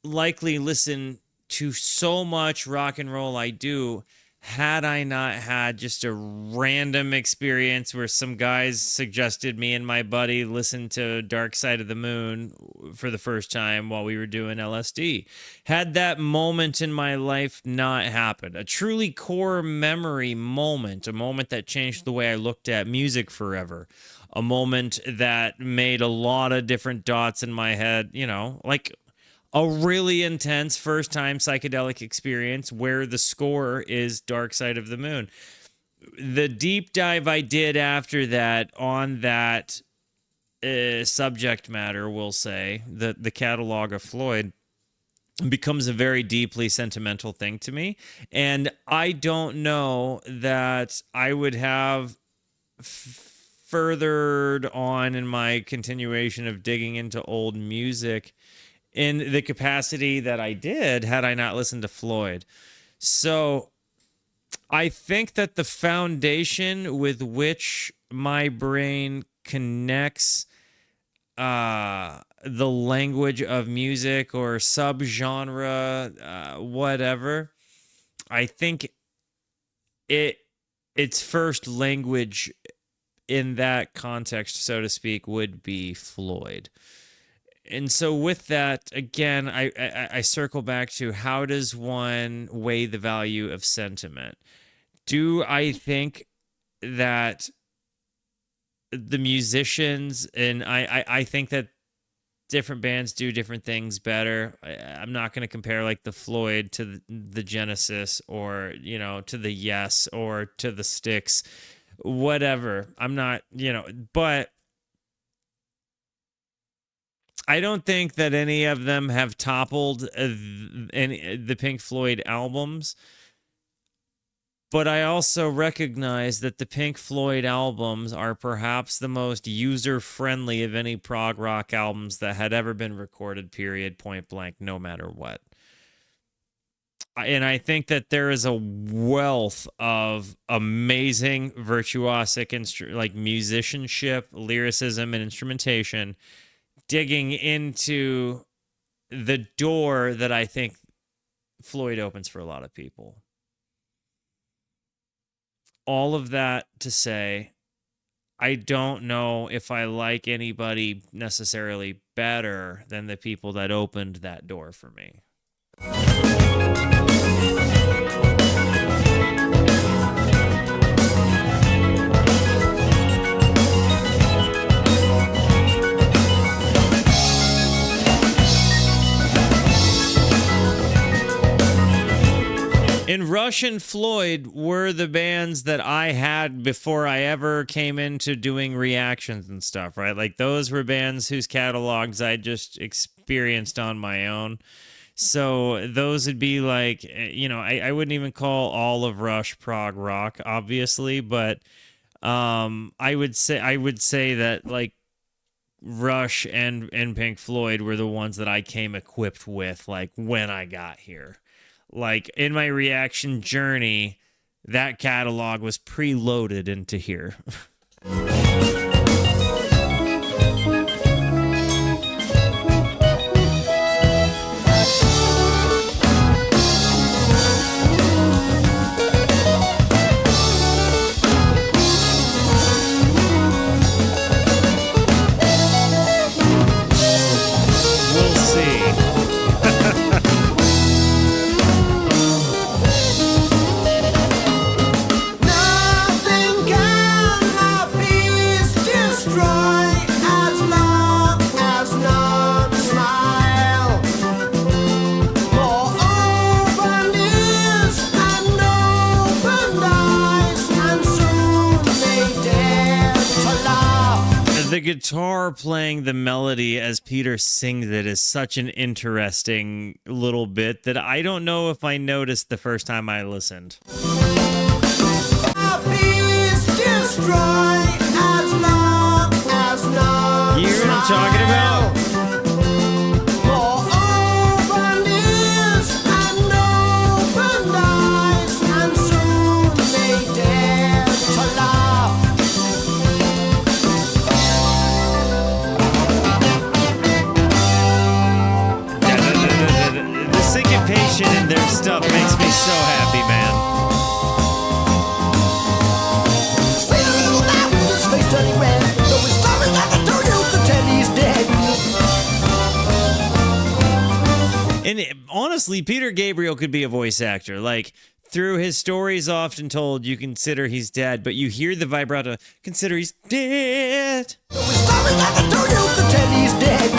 likely listen to so much rock and roll I do had I not had just a random experience where some guys suggested me and my buddy listen to Dark Side of the Moon for the first time while we were doing LSD. Had that moment in my life not happened, a truly core memory moment, a moment that changed the way I looked at music forever, a moment that made a lot of different dots in my head, you know, like a really intense first time psychedelic experience where the score is Dark Side of the Moon. The deep dive I did after that on that subject matter, we'll say, the catalog of Floyd, becomes a very deeply sentimental thing to me. And I don't know that I would have furthered on in my continuation of digging into old music in the capacity that I did had I not listened to Floyd. So I think that the foundation with which my brain connects the language of music or subgenre, whatever, I think its first language in that context, so to speak, would be Floyd. And so with that, again, I circle back to, how does one weigh the value of sentiment? Do I think that the musicians, and I think that different bands do different things better. I'm not going to compare like the Floyd to the Genesis, or, you know, to the Yes, or to the Styx, whatever. I'm not, you know, but I don't think that any of them have toppled the Pink Floyd albums. But I also recognize that the Pink Floyd albums are perhaps the most user-friendly of any prog rock albums that had ever been recorded, period, point blank, no matter what. And I think that there is a wealth of amazing virtuosic like musicianship, lyricism, and instrumentation digging into the door that I think Floyd opens for a lot of people. All of that to say, I don't know if I like anybody necessarily better than the people that opened that door for me. And Rush and Floyd were the bands that I had before I ever came into doing reactions and stuff, right? Like, those were bands whose catalogs I just experienced on my own. So those would be like, you know, I wouldn't even call all of Rush prog rock, obviously, but I would say that like Rush and Pink Floyd were the ones that I came equipped with, like, when I got here. Like, in my reaction journey, that catalog was preloaded into here. We'll see. The guitar playing the melody as Peter sings it is such an interesting little bit that I don't know if I noticed the first time I listened. Years talking about. More open ears and open eyes, and soon they dare to laugh. The syncopation in their stuff makes me so happy, man. Sweet little man with his face turning red, though his story like I told you could tell he's dead. And honestly, Peter Gabriel could be a voice actor. Like, through his stories often told, you consider he's dead, but you hear the vibrato, consider he's dead. Though his story like I told you could tell he's dead.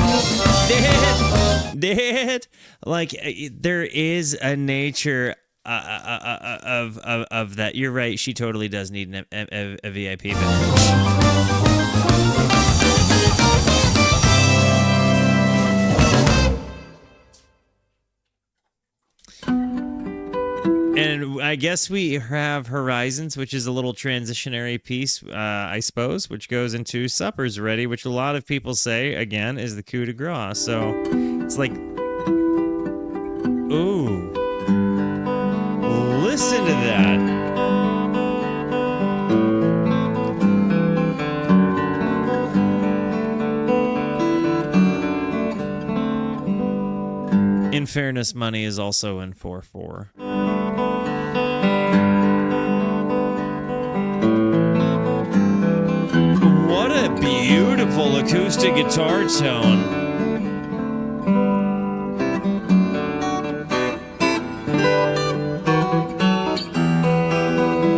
Dead. Like, there is a nature of that. You're right. She totally does need a VIP badge. And I guess we have Horizons, which is a little transitionary piece, I suppose, which goes into Supper's Ready, which a lot of people say, again, is the coup de grace. So it's like, ooh, listen to that. In fairness, money is also in 4/4. What a beautiful acoustic guitar tone.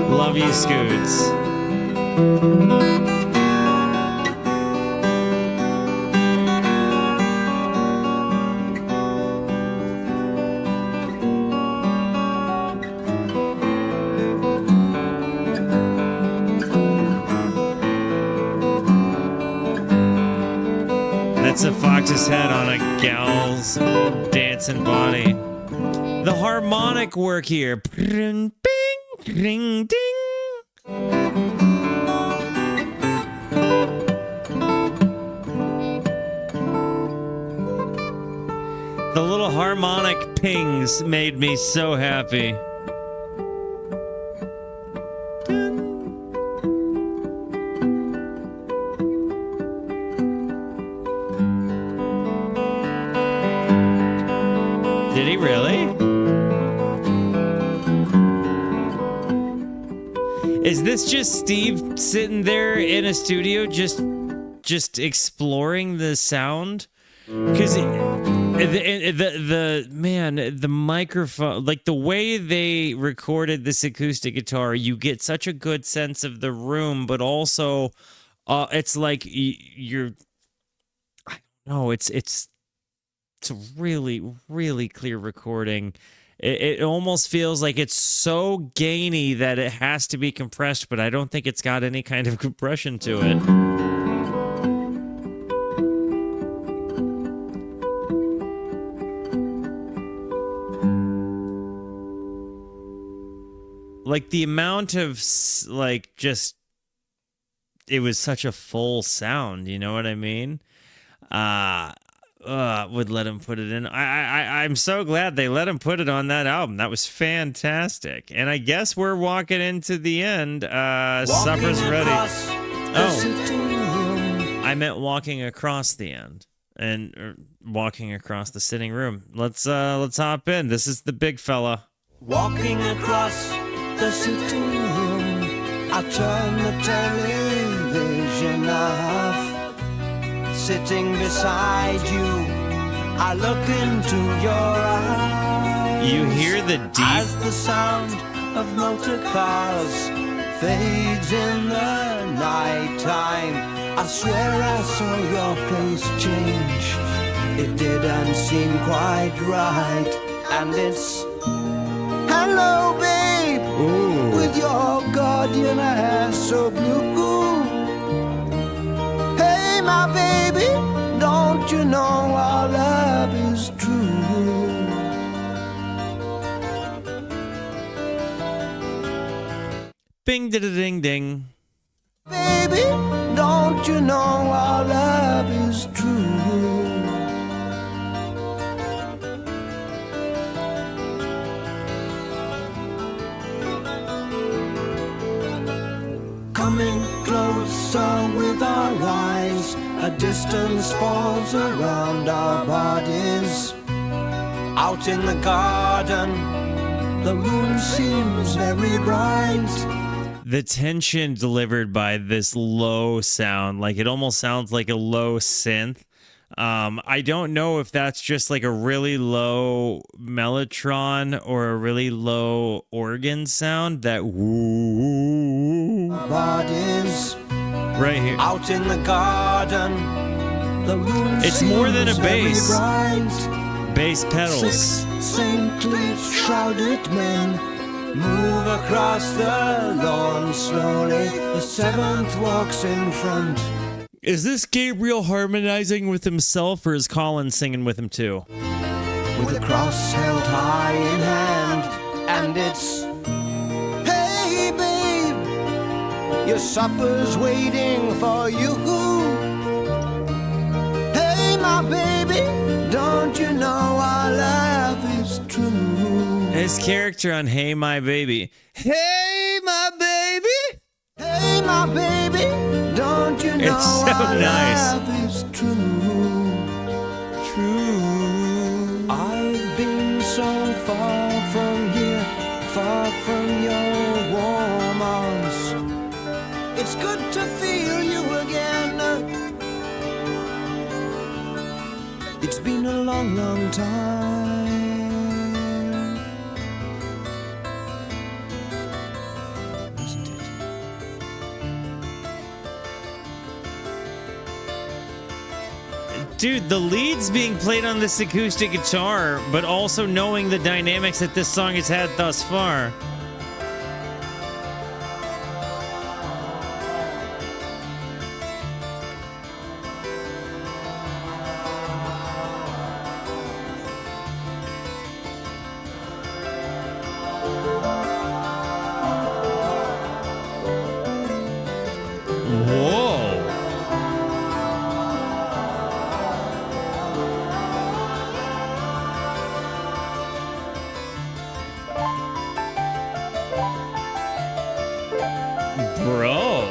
Love you, Scoots. That's a fox's head on a gal's dancing body. The harmonic work here. Bing, ring, ding. The little harmonic pings made me so happy. Did he really? Is this just Steve sitting there in a studio just exploring the sound? Because the microphone, like the way they recorded this acoustic guitar, you get such a good sense of the room, but also it's like you're, I don't know, it's a really, really clear recording. It almost feels like it's so gainy that it has to be compressed, but I don't think it's got any kind of compression to it. Like the amount of, like, just, it was such a full sound, you know what I mean? Would let him put it in. I'm so glad they let him put it on that album. That was fantastic. And I guess we're walking into the end. Supper's Ready. Oh, I meant walking across the end and walking across the sitting room. Let's hop in. This is the big fella. Walking across the sitting room, I turn the television off. Sitting beside you, I look into your eyes. You hear the deep... As the sound of motor cars fades in the nighttime, I swear I saw your face change. It didn't seem quite right. And it's, hello babe, Ooh. with your guardian hair so blue. Hey my baby, don't you know our love is true? Bing, ding, ding. Baby, don't you know our love is true? coming closer with our eyes. A distance falls around our bodies. Out in the garden, the moon seems very bright. The tension delivered by this low sound, like it almost sounds like a low synth. I don't know if that's just like a really low mellotron or a really low organ sound. That woo Bodies right here. out in the garden, the moon It's more than a seems very bass. bright. Bass pedals. Six saintly shrouded men move across the lawn slowly. The seventh walks in front. Is this Gabriel harmonizing with himself, or is Colin singing with him too? With a cross held high in hand, and it's, hey babe, your supper's waiting for you. Hey my baby, don't you know our love is true? His character on Hey My Baby. Hey my baby! Hey my baby, don't you know It's so our nice. love is true? True. I've been so far from here, far from your warm arms. It's good to feel you again. It's been a long, long time. Isn't it? Dude, the lead's being played on this acoustic guitar, but also knowing the dynamics that this song has had thus far. Whoa. Bro.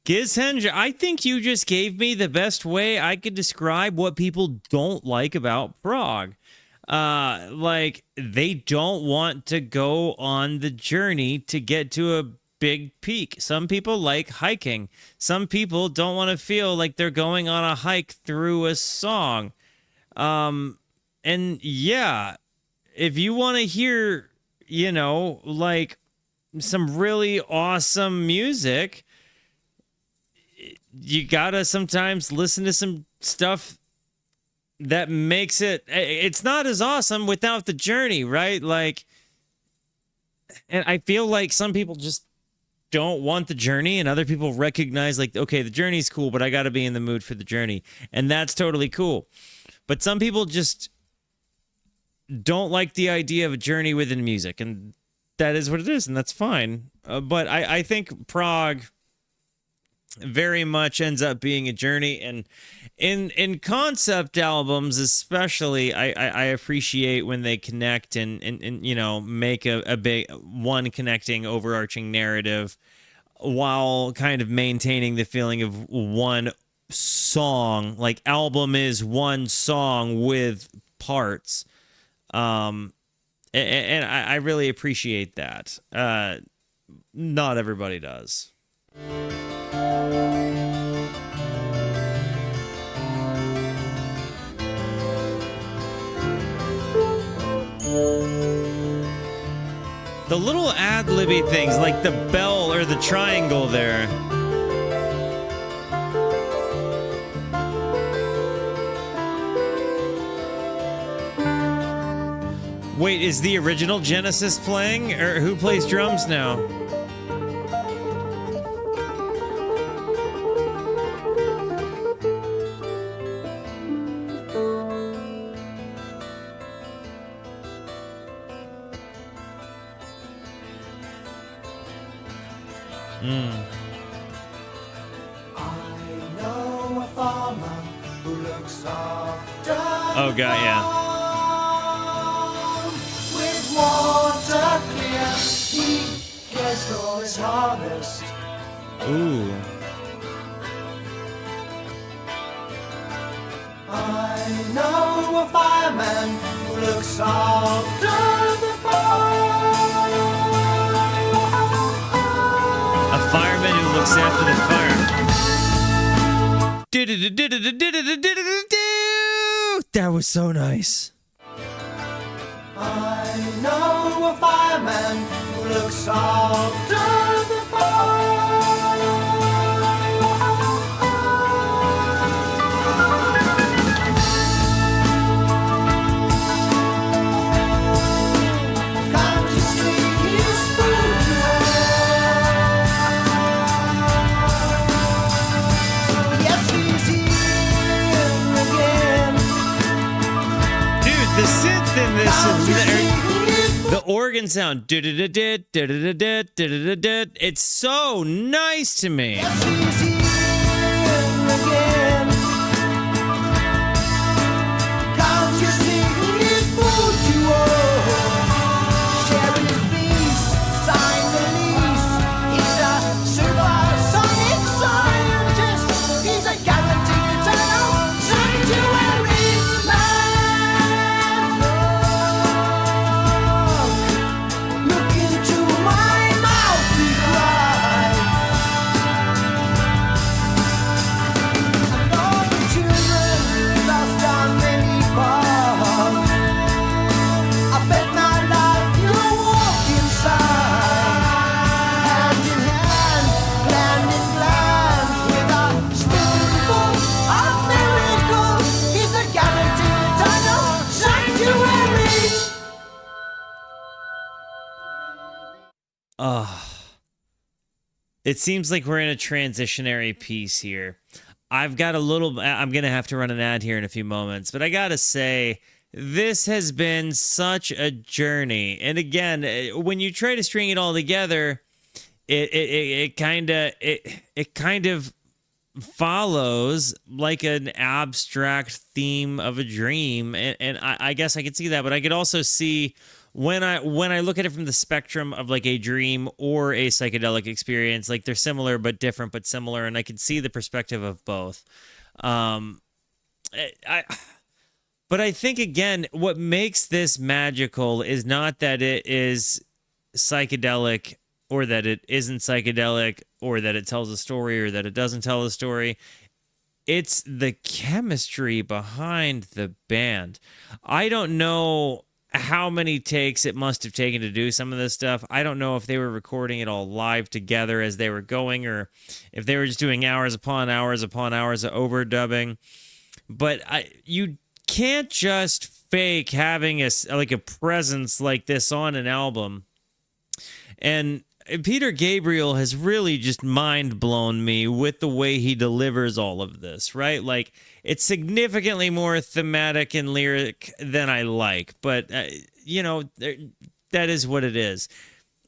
Gizhenge, I think you just gave me the best way I could describe what people don't like about Prague. Like, they don't want to go on the journey to get to a big peak. Some people like hiking. Some people don't want to feel like they're going on a hike through a song. And yeah, if you want to hear, you know, like some really awesome music, you gotta sometimes listen to some stuff that makes it's not as awesome without the journey, right? Like, and I feel like some people just don't want the journey, and other people recognize, like, okay, the journey's cool, but I gotta be in the mood for the journey, and that's totally cool. But some people just don't like the idea of a journey within music, and that is what it is, and that's fine. But I think Prague very much ends up being a journey, and in concept albums especially, I appreciate when they connect and you know, make a big one connecting overarching narrative while kind of maintaining the feeling of one song. Like, album is one song with parts, and I really appreciate that. Not everybody does. The little ad-libby things, like the bell or the triangle there. Wait, is the original Genesis playing? Or who plays drums now? farmer who looks after Oh, God, yeah. with water clear, he cares for his harvest. Ooh. I know a fireman who looks after the farm. A fireman who looks after the fire. That was so nice. I know a fireman who looks after the farm. Can't you see his food? Yes, he's here again. Dude, the synth in this Can't you is see his the organ sound. It's so nice to me. Yes, he's here again. Can't you see his food you owe? Sharing his peace, sign the lease. He's a supersonic scientist. He's a guaranteed eternal sanctuary man. Look into my mouth, he cried. And all the children lost on many farms. I bet my life you'll walk inside, hand in hand, gland in gland, with a spoonful of miracles. He's a guaranteed eternal sanctuary. It seems like we're in a transitionary piece here. I'm going to have to run an ad here in a few moments, but I got to say, this has been such a journey. And again, when you try to string it all together, it kind of follows like an abstract theme of a dream, and I guess I could see that, but I could also see when I look at it from the spectrum of like a dream or a psychedelic experience, like they're similar but different but similar, and I could see the perspective of both. But I think again, what makes this magical is not that it is psychedelic or that it isn't psychedelic or that it tells a story or that it doesn't tell a story. It's the chemistry behind the band. I don't know how many takes it must have taken to do some of this stuff. I don't know if they were recording it all live together as they were going or if they were just doing hours upon hours upon hours of overdubbing. But you can't just fake having a presence like this on an album. And Peter Gabriel has really just mind blown me with the way he delivers all of this, right? Like, it's significantly more thematic and lyric than I like, but, that is what it is.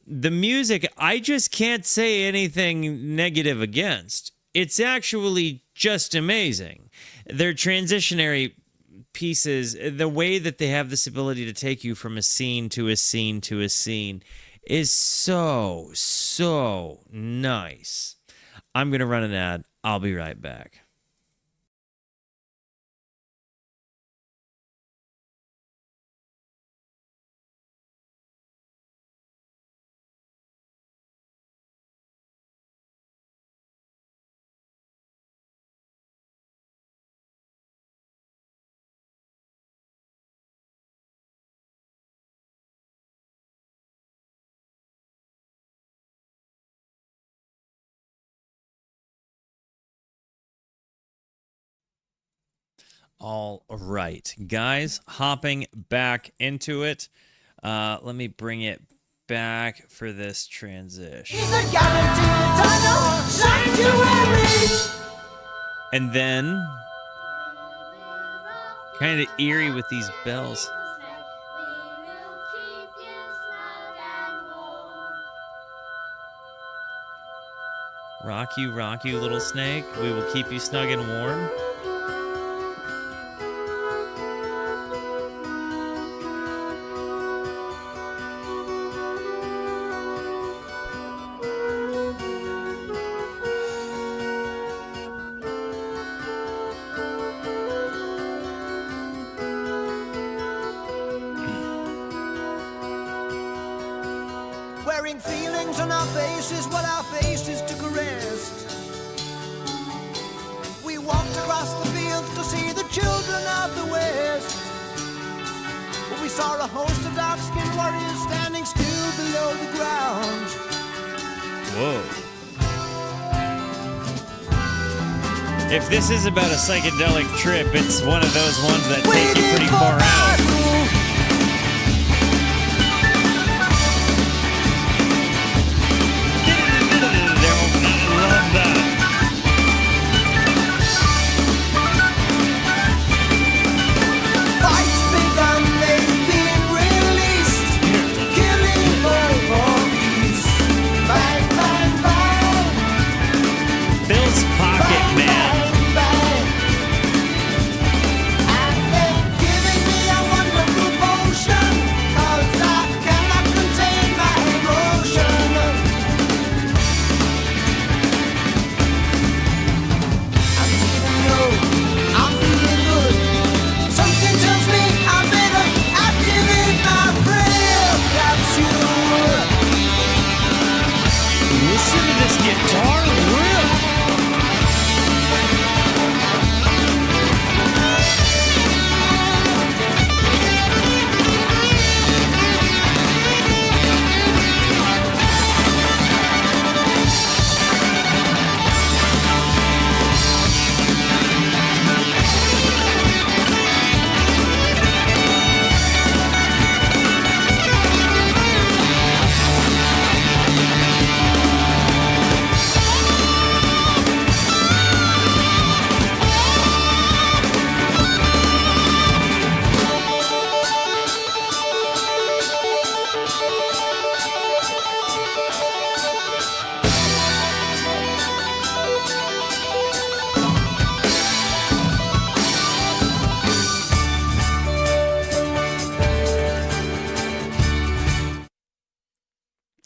The music, I just can't say anything negative against. It's actually just amazing. Their transitionary pieces, the way that they have this ability to take you from a scene to a scene to a scene is so nice. I'm going to run an ad. I'll be right back. All right, guys, hopping back into it. Let me bring it back for this transition. He's a guaranteed eternal sanctuary. And then, kind of eerie with these bells. Rock you, little snake. We will keep you snug and warm. Wearing feelings on our faces while our faces took a rest. We walked across the fields to see the children of the West. But we saw a host of dark-skinned warriors standing still below the ground. Whoa. If this is about a psychedelic trip, it's one of those ones that take you pretty far out. Phil's pocket, man. Listen to this guitar riff.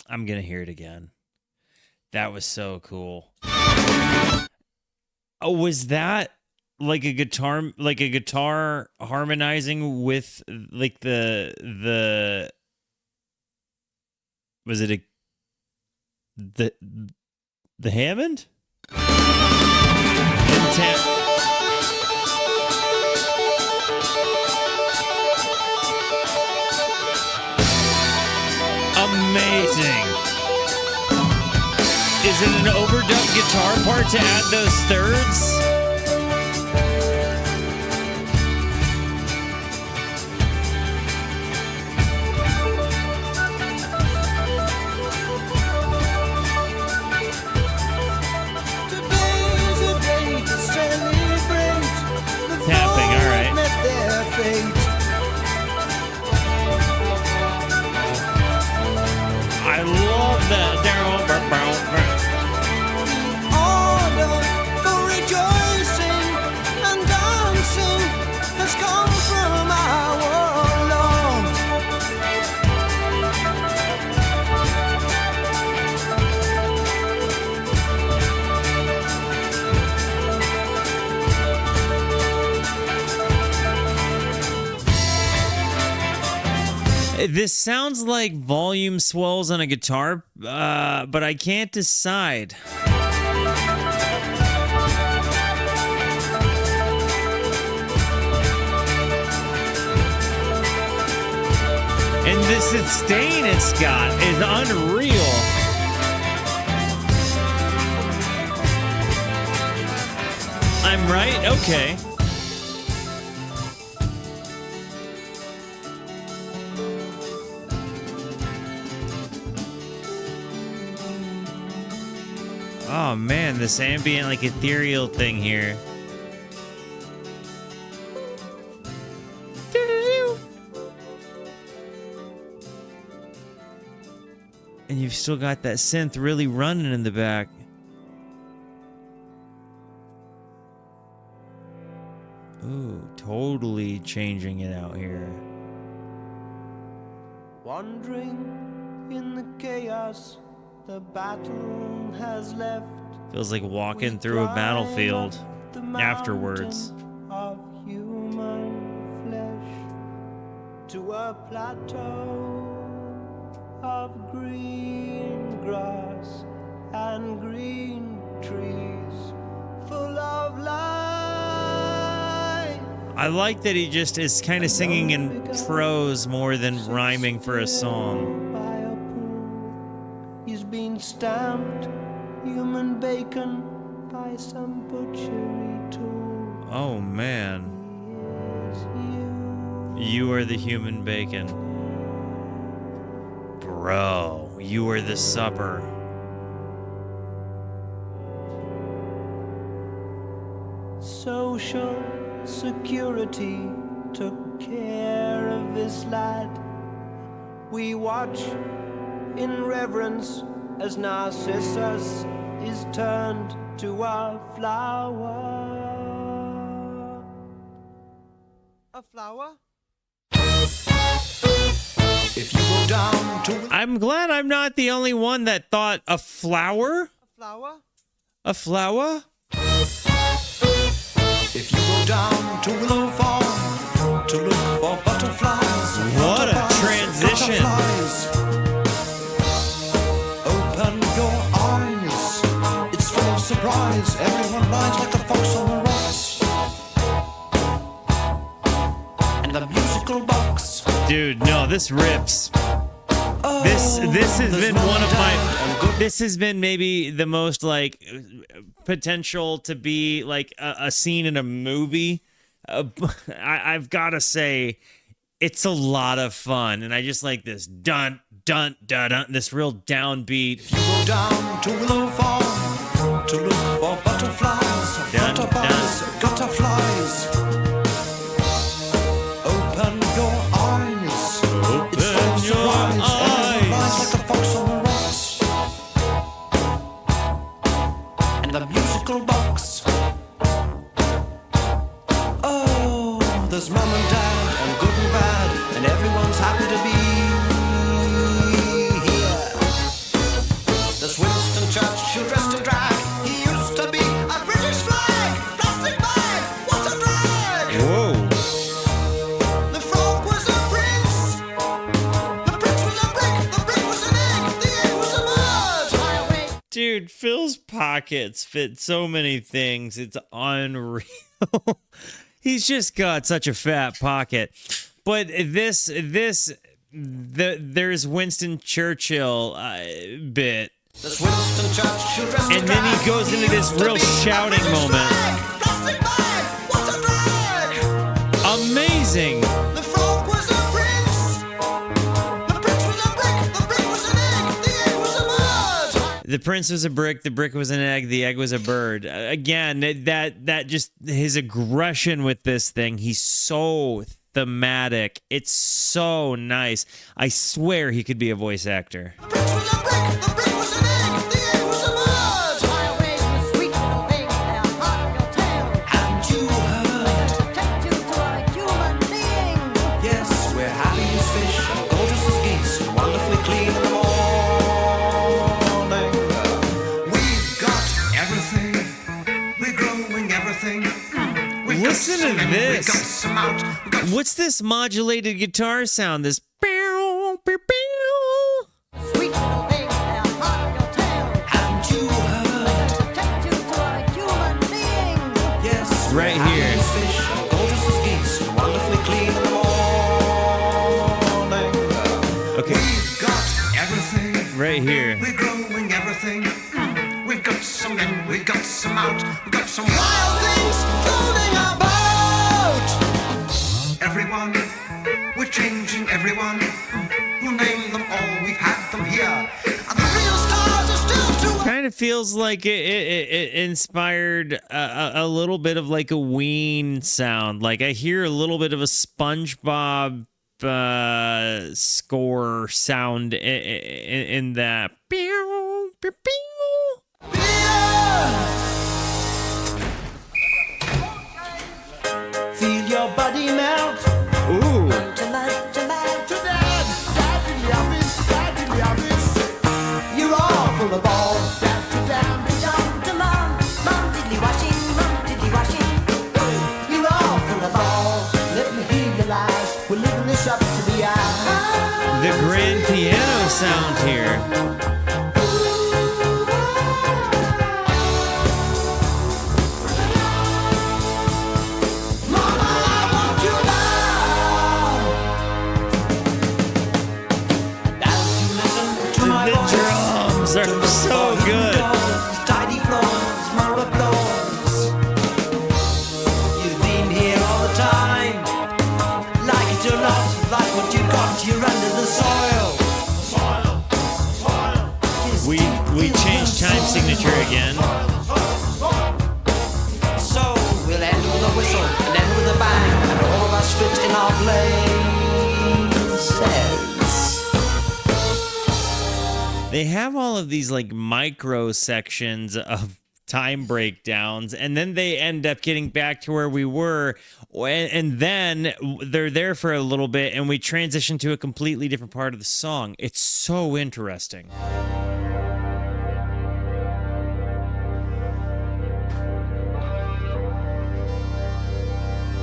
I'm gonna hear it again. That was so cool. Oh, was that like a guitar harmonizing with like the was it the Hammond? Amazing. Is it an overdubbed guitar part to add those thirds? Today's a day to celebrate. The Tapping, all right. met their fate. I love that. Order for rejoicing and dancing has come from our Lord. This sounds like volume swells on a guitar, but I can't decide. And this sustain it's got is unreal. I'm right? Okay. Oh man, this ambient, like ethereal thing here. And you've still got that synth really running in the back. Ooh, totally changing it out here. Wandering in the chaos, the battle has left. Feels like walking through a battlefield afterwards. Of human flesh to a plateau of green grass and green trees full of life. I like that he just is kind of singing in prose more than rhyming for a song. By a pool, he's been stamped human bacon by some butchery tool. Oh man, He is you are the human bacon. Bro, you are the supper. Social security took care of this lad. We watch in reverence as Narcissus is turned to a flower. A flower? If you go down to I'm glad I'm not the only one that thought a flower? a flower? A flower? If you go down to Willow Farm to look for butterflies, What a butterflies, transition. butterflies. Open your eyes, it's full of surprise. Everyone lies like the fox on the rocks. And the musical box. Dude, no, this rips. This has been one of my. This has been maybe the most like potential to be like a scene in a movie. I've got to say, it's a lot of fun, and I just like this dun dun dun dun, this real downbeat. You go down to Willow Farm to look for butterflies, Dun, butterflies, butterflies. Open your eyes, it's full of your surprise. Everyone lies eyes. like the fox on the rocks. And the musical box. Oh, there's mom and dad and good and bad, and everyone's happy to be here. There's Winston Churchill dressed in drag. He used to be a British flag. Plastic bag, what a drag. Whoa. The frog was a prince. The prince was a brick. The brick was an egg. The egg was a bird. Dude, Phil's pockets fit so many things. It's unreal. He's just got such a fat pocket. But there's Winston Churchill bit. There's Winston Churchill dressed in And then drag. he goes into this used to real be a shouting British moment. flag. Plastic bag, what a drag. Amazing. The frog was a prince. The prince was a brick. The brick was an egg. The egg was a bird. The prince was a brick, the brick was an egg, the egg was a bird. Again, that just his aggression with this thing, he's so thematic. It's so nice. I swear he could be a voice actor. The prince was a brick. The brick was an egg. The egg was a bird. Fly away, you sweet little thing, they're hot on your tail. And you heard, Protect you to a human being. yes, we're happy as fish, and gorgeous as geese, and wonderfully clean in the morning. We've got everything. We're growing everything. We've got Listen to some in, this. We've got some out. We've got What's this modulated guitar sound? This pew, pew, pew. Sweet little thing, they're hot on your tail. and you heard, Protect you to a human being. yes, Right we're happy here. as fish, and gorgeous as geese, and wonderfully clean in the morning. Okay, We've got everything. right here. We're growing everything. We've got some in, we've got some out. We've got some wild things floating about. Everyone, we're changing everyone. You name them all, we've had them here. And the real stars are still too. Kind of feels like it inspired a little bit of like a Ween sound. Like I hear a little bit of a SpongeBob score sound in that. Pew, pew, pew. your body melt. Ooh. You're all full of balls. You're all full of balls. Let me hear your lies. We're living this up to the eye. The grand piano sound here. Mama, I want your love. As you listen to my The voice. drums are so good. Tidy floors, more applause. You've been here all the time. Like it or not, like what you got, you're under the soil. We changed time signature again. So we'll end with a whistle and end with a bang, and all of us fit in our places. They have all of these like micro sections of time breakdowns, and then they end up getting back to where we were, and then they're there for a little bit, and we transition to a completely different part of the song. It's so interesting.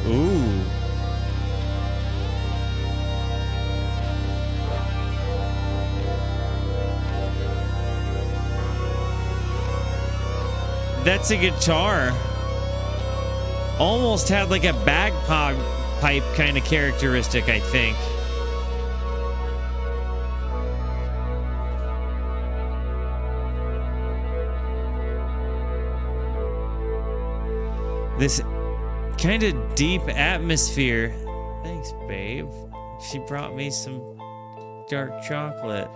Ooh. That's a guitar. Almost had like a bagpipe kind of characteristic, I think. This kind of deep atmosphere. Thanks, babe. She brought me some dark chocolate.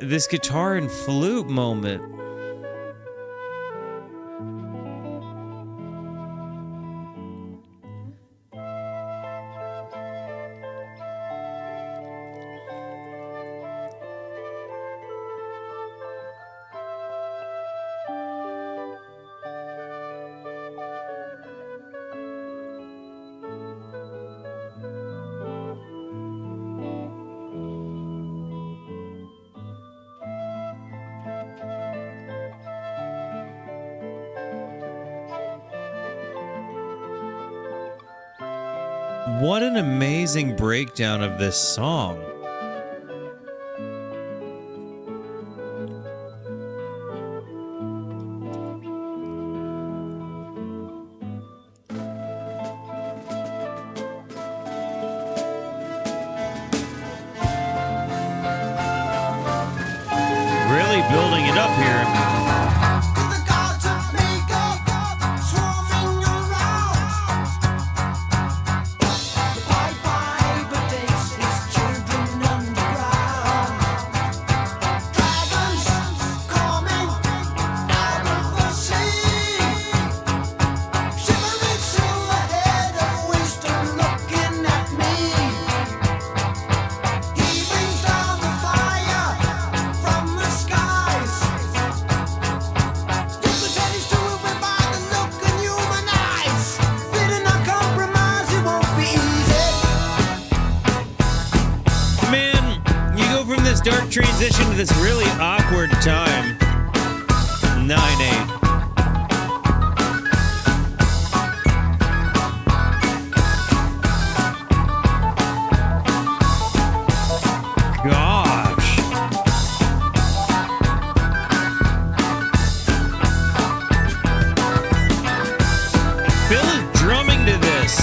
This guitar and flute moment. What an amazing breakdown of this song. Really building it up here. The gods of makeup swarming around. The Pied Piper takes his children underground. Dragons coming out of the sea. Shivering silverhead of wisdom looking at me. He brings down the fire from the skies. You can tell he's doing it by the look in human eyes. Bitter not compromise, it won't be easy. Man, you go from this dark transition to this really awkward time. 9/8. Gosh. Phil is drumming to this.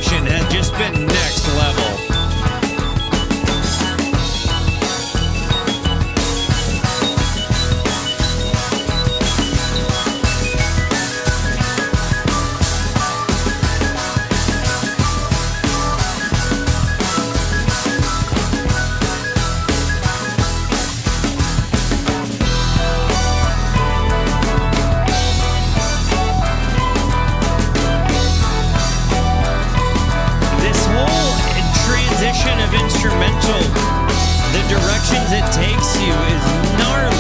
production has just been next level. Of instrumental, the directions it takes you is gnarly.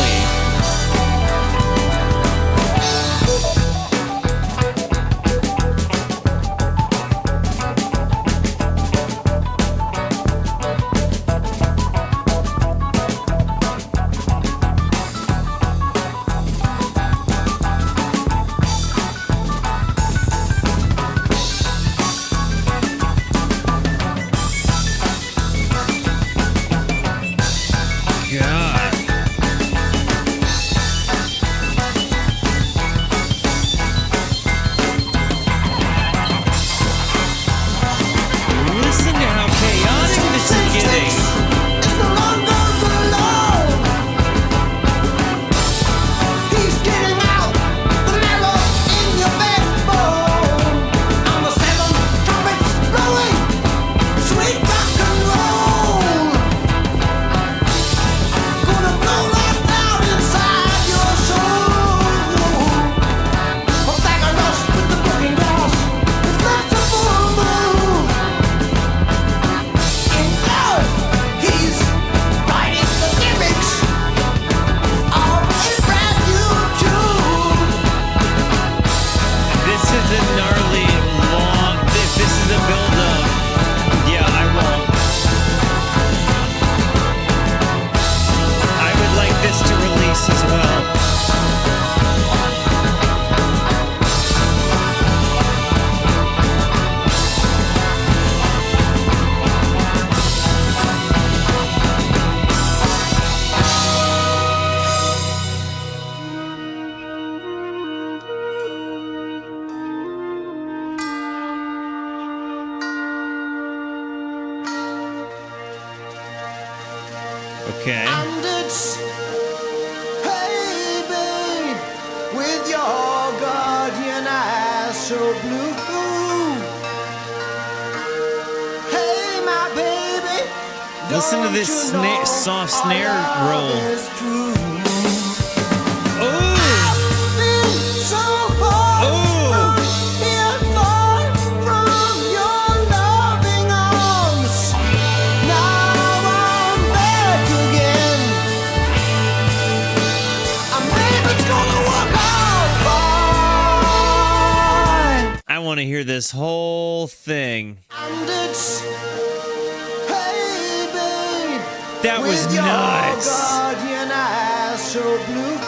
Okay. And it's, hey babe, with your guardian eyes so blue. Hey my baby, Listen to this soft snare roll. I want to hear this whole thing. And it's, hey babe, that was with your nuts. guardian eyes so blue.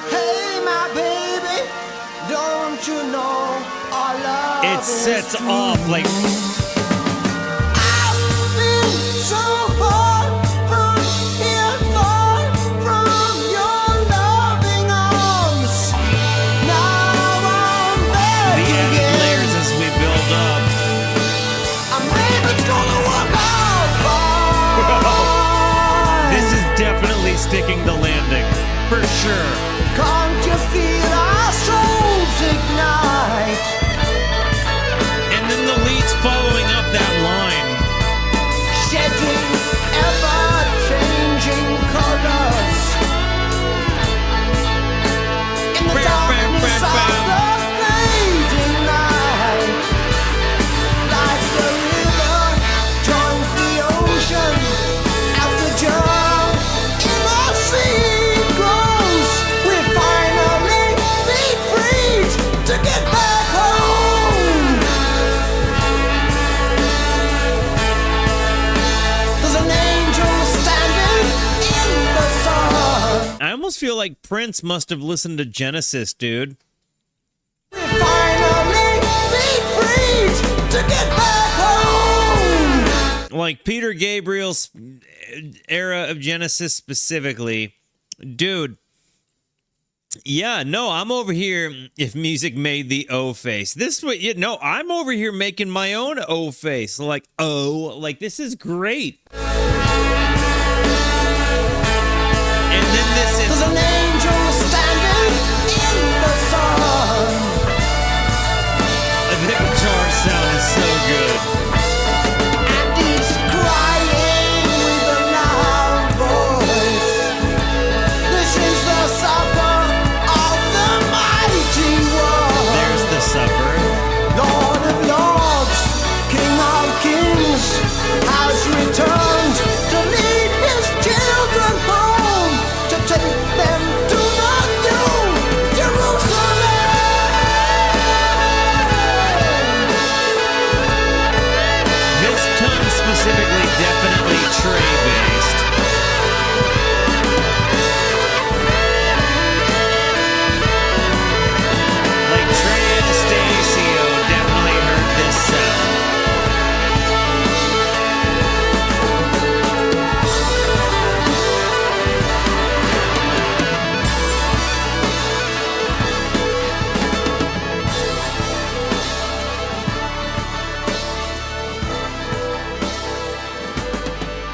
Hey my baby, don't you know our love It sets off like sticking the landing, for sure. Can't you feel our souls ignite? And then the lead's following up that line. Shedding ever-changing colors. In the darkness of the fading light. Like the river joins the ocean as the joy to get back home. There's an angel standing in the sun. I almost feel like Prince must have listened to Genesis, dude. We finally be free to get back home. Like Peter Gabriel's era of Genesis specifically. Dude, Yeah, no, I'm over here. If music made the O face, this way, I'm over here making my own O face. Like, like this is great. And then this is. There's an angel standing in the sun. The guitar sound is so good. And he's crying with a loud voice. This is the supper of the mighty one. There's the supper. Lord of lords, King of kings, has returned to lead his children home, to take them to the new Jerusalem. This tone specifically, definitely Trey based. Like Trey Anastasio definitely heard this sound.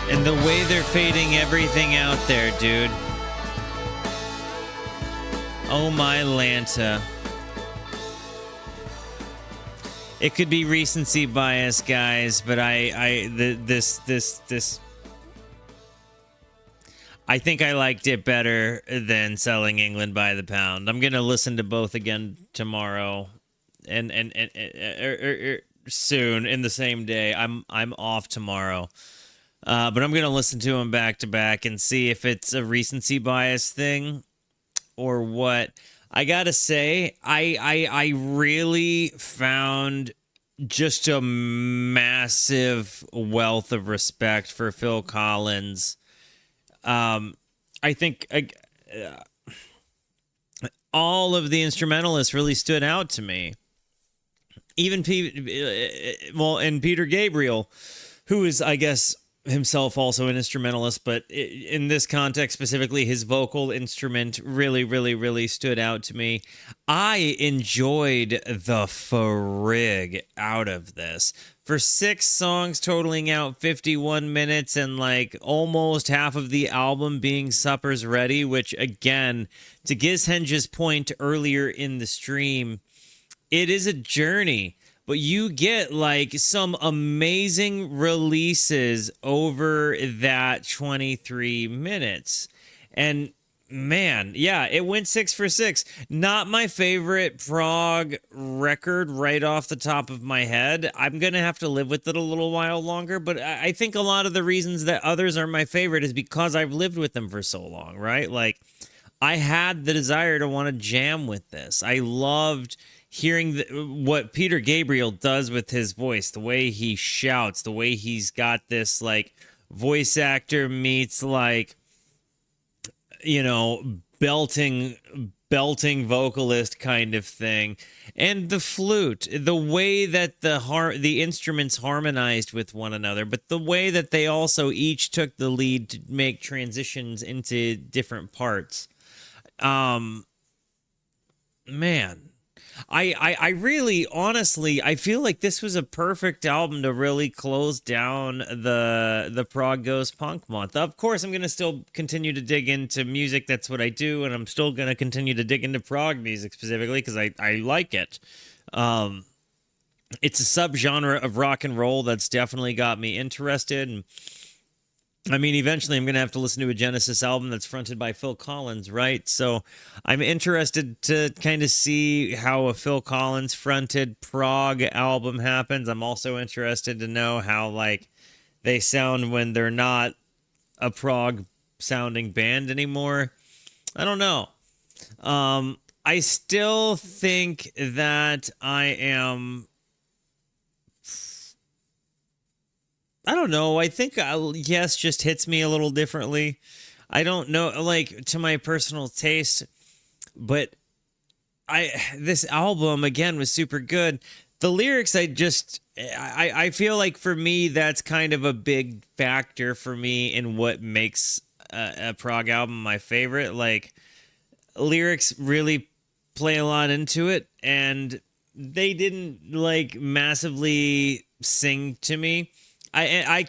And the way they're fading everything out there, dude. Oh my Lanta. It could be recency bias, guys, but I think I liked it better than Selling England by the Pound. I'm gonna listen to both again tomorrow, and soon in the same day. I'm off tomorrow. But I'm going to listen to them back to back and see if it's a recency bias thing or what. I got to say, I really found just a massive wealth of respect for Phil Collins. I think all of the instrumentalists really stood out to me. Even and Peter Gabriel, who is, I guess, himself also an instrumentalist, but in this context specifically, his vocal instrument really stood out to me. I enjoyed the frig out of this. For 6 songs totaling out 51 minutes and like almost half of the album being Supper's Ready, which again, to Gizhenge's point earlier in the stream, it is a journey. But you get like some amazing releases over that 23 minutes. And man, yeah, it went 6 for 6. Not my favorite prog record right off the top of my head. I'm going to have to live with it a little while longer. But I think a lot of the reasons that others are my favorite is because I've lived with them for so long, right? Like, I had the desire to want to jam with this. I loved hearing what Peter Gabriel does with his voice, the way he shouts, the way he's got this like voice actor meets like, belting vocalist kind of thing. And the flute, the way that the instruments harmonized with one another, but the way that they also each took the lead to make transitions into different parts. Man, I really, honestly, I feel like this was a perfect album to really close down the Prog Goes Punk month. Of course, I'm going to still continue to dig into music. That's what I do. And I'm still going to continue to dig into prog music specifically because I like it. It's a subgenre of rock and roll that's definitely got me interested. And I mean, eventually I'm going to have to listen to a Genesis album that's fronted by Phil Collins, right? So I'm interested to kind of see how a Phil Collins fronted prog album happens. I'm also interested to know how, like, they sound when they're not a prog sounding band anymore. I don't know. I still think that I don't know. I think Yes just hits me a little differently. I don't know, like, to my personal taste, but this album again was super good. The lyrics, I feel like for me that's kind of a big factor for me in what makes a prog album my favorite. Like, lyrics really play a lot into it, and they didn't like massively sing to me. I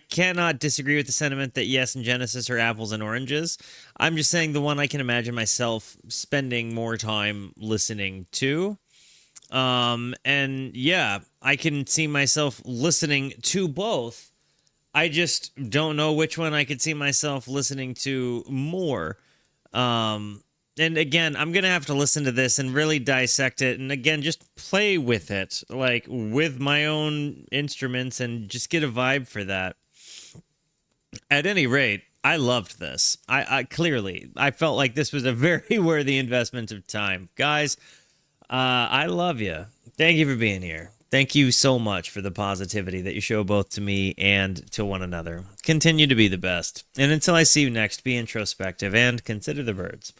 cannot disagree with the sentiment that yes, in Genesis are apples and oranges. I'm just saying the one I can imagine myself spending more time listening to. And yeah, I can see myself listening to both. I just don't know which one I could see myself listening to more. And again, I'm going to have to listen to this and really dissect it. And again, just play with it, like with my own instruments, and just get a vibe for that. At any rate, I loved this. I clearly, I felt like this was a very worthy investment of time. Guys, I love you. Thank you for being here. Thank you so much for the positivity that you show both to me and to one another. Continue to be the best. And until I see you next, be introspective and consider the birds.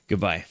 Goodbye.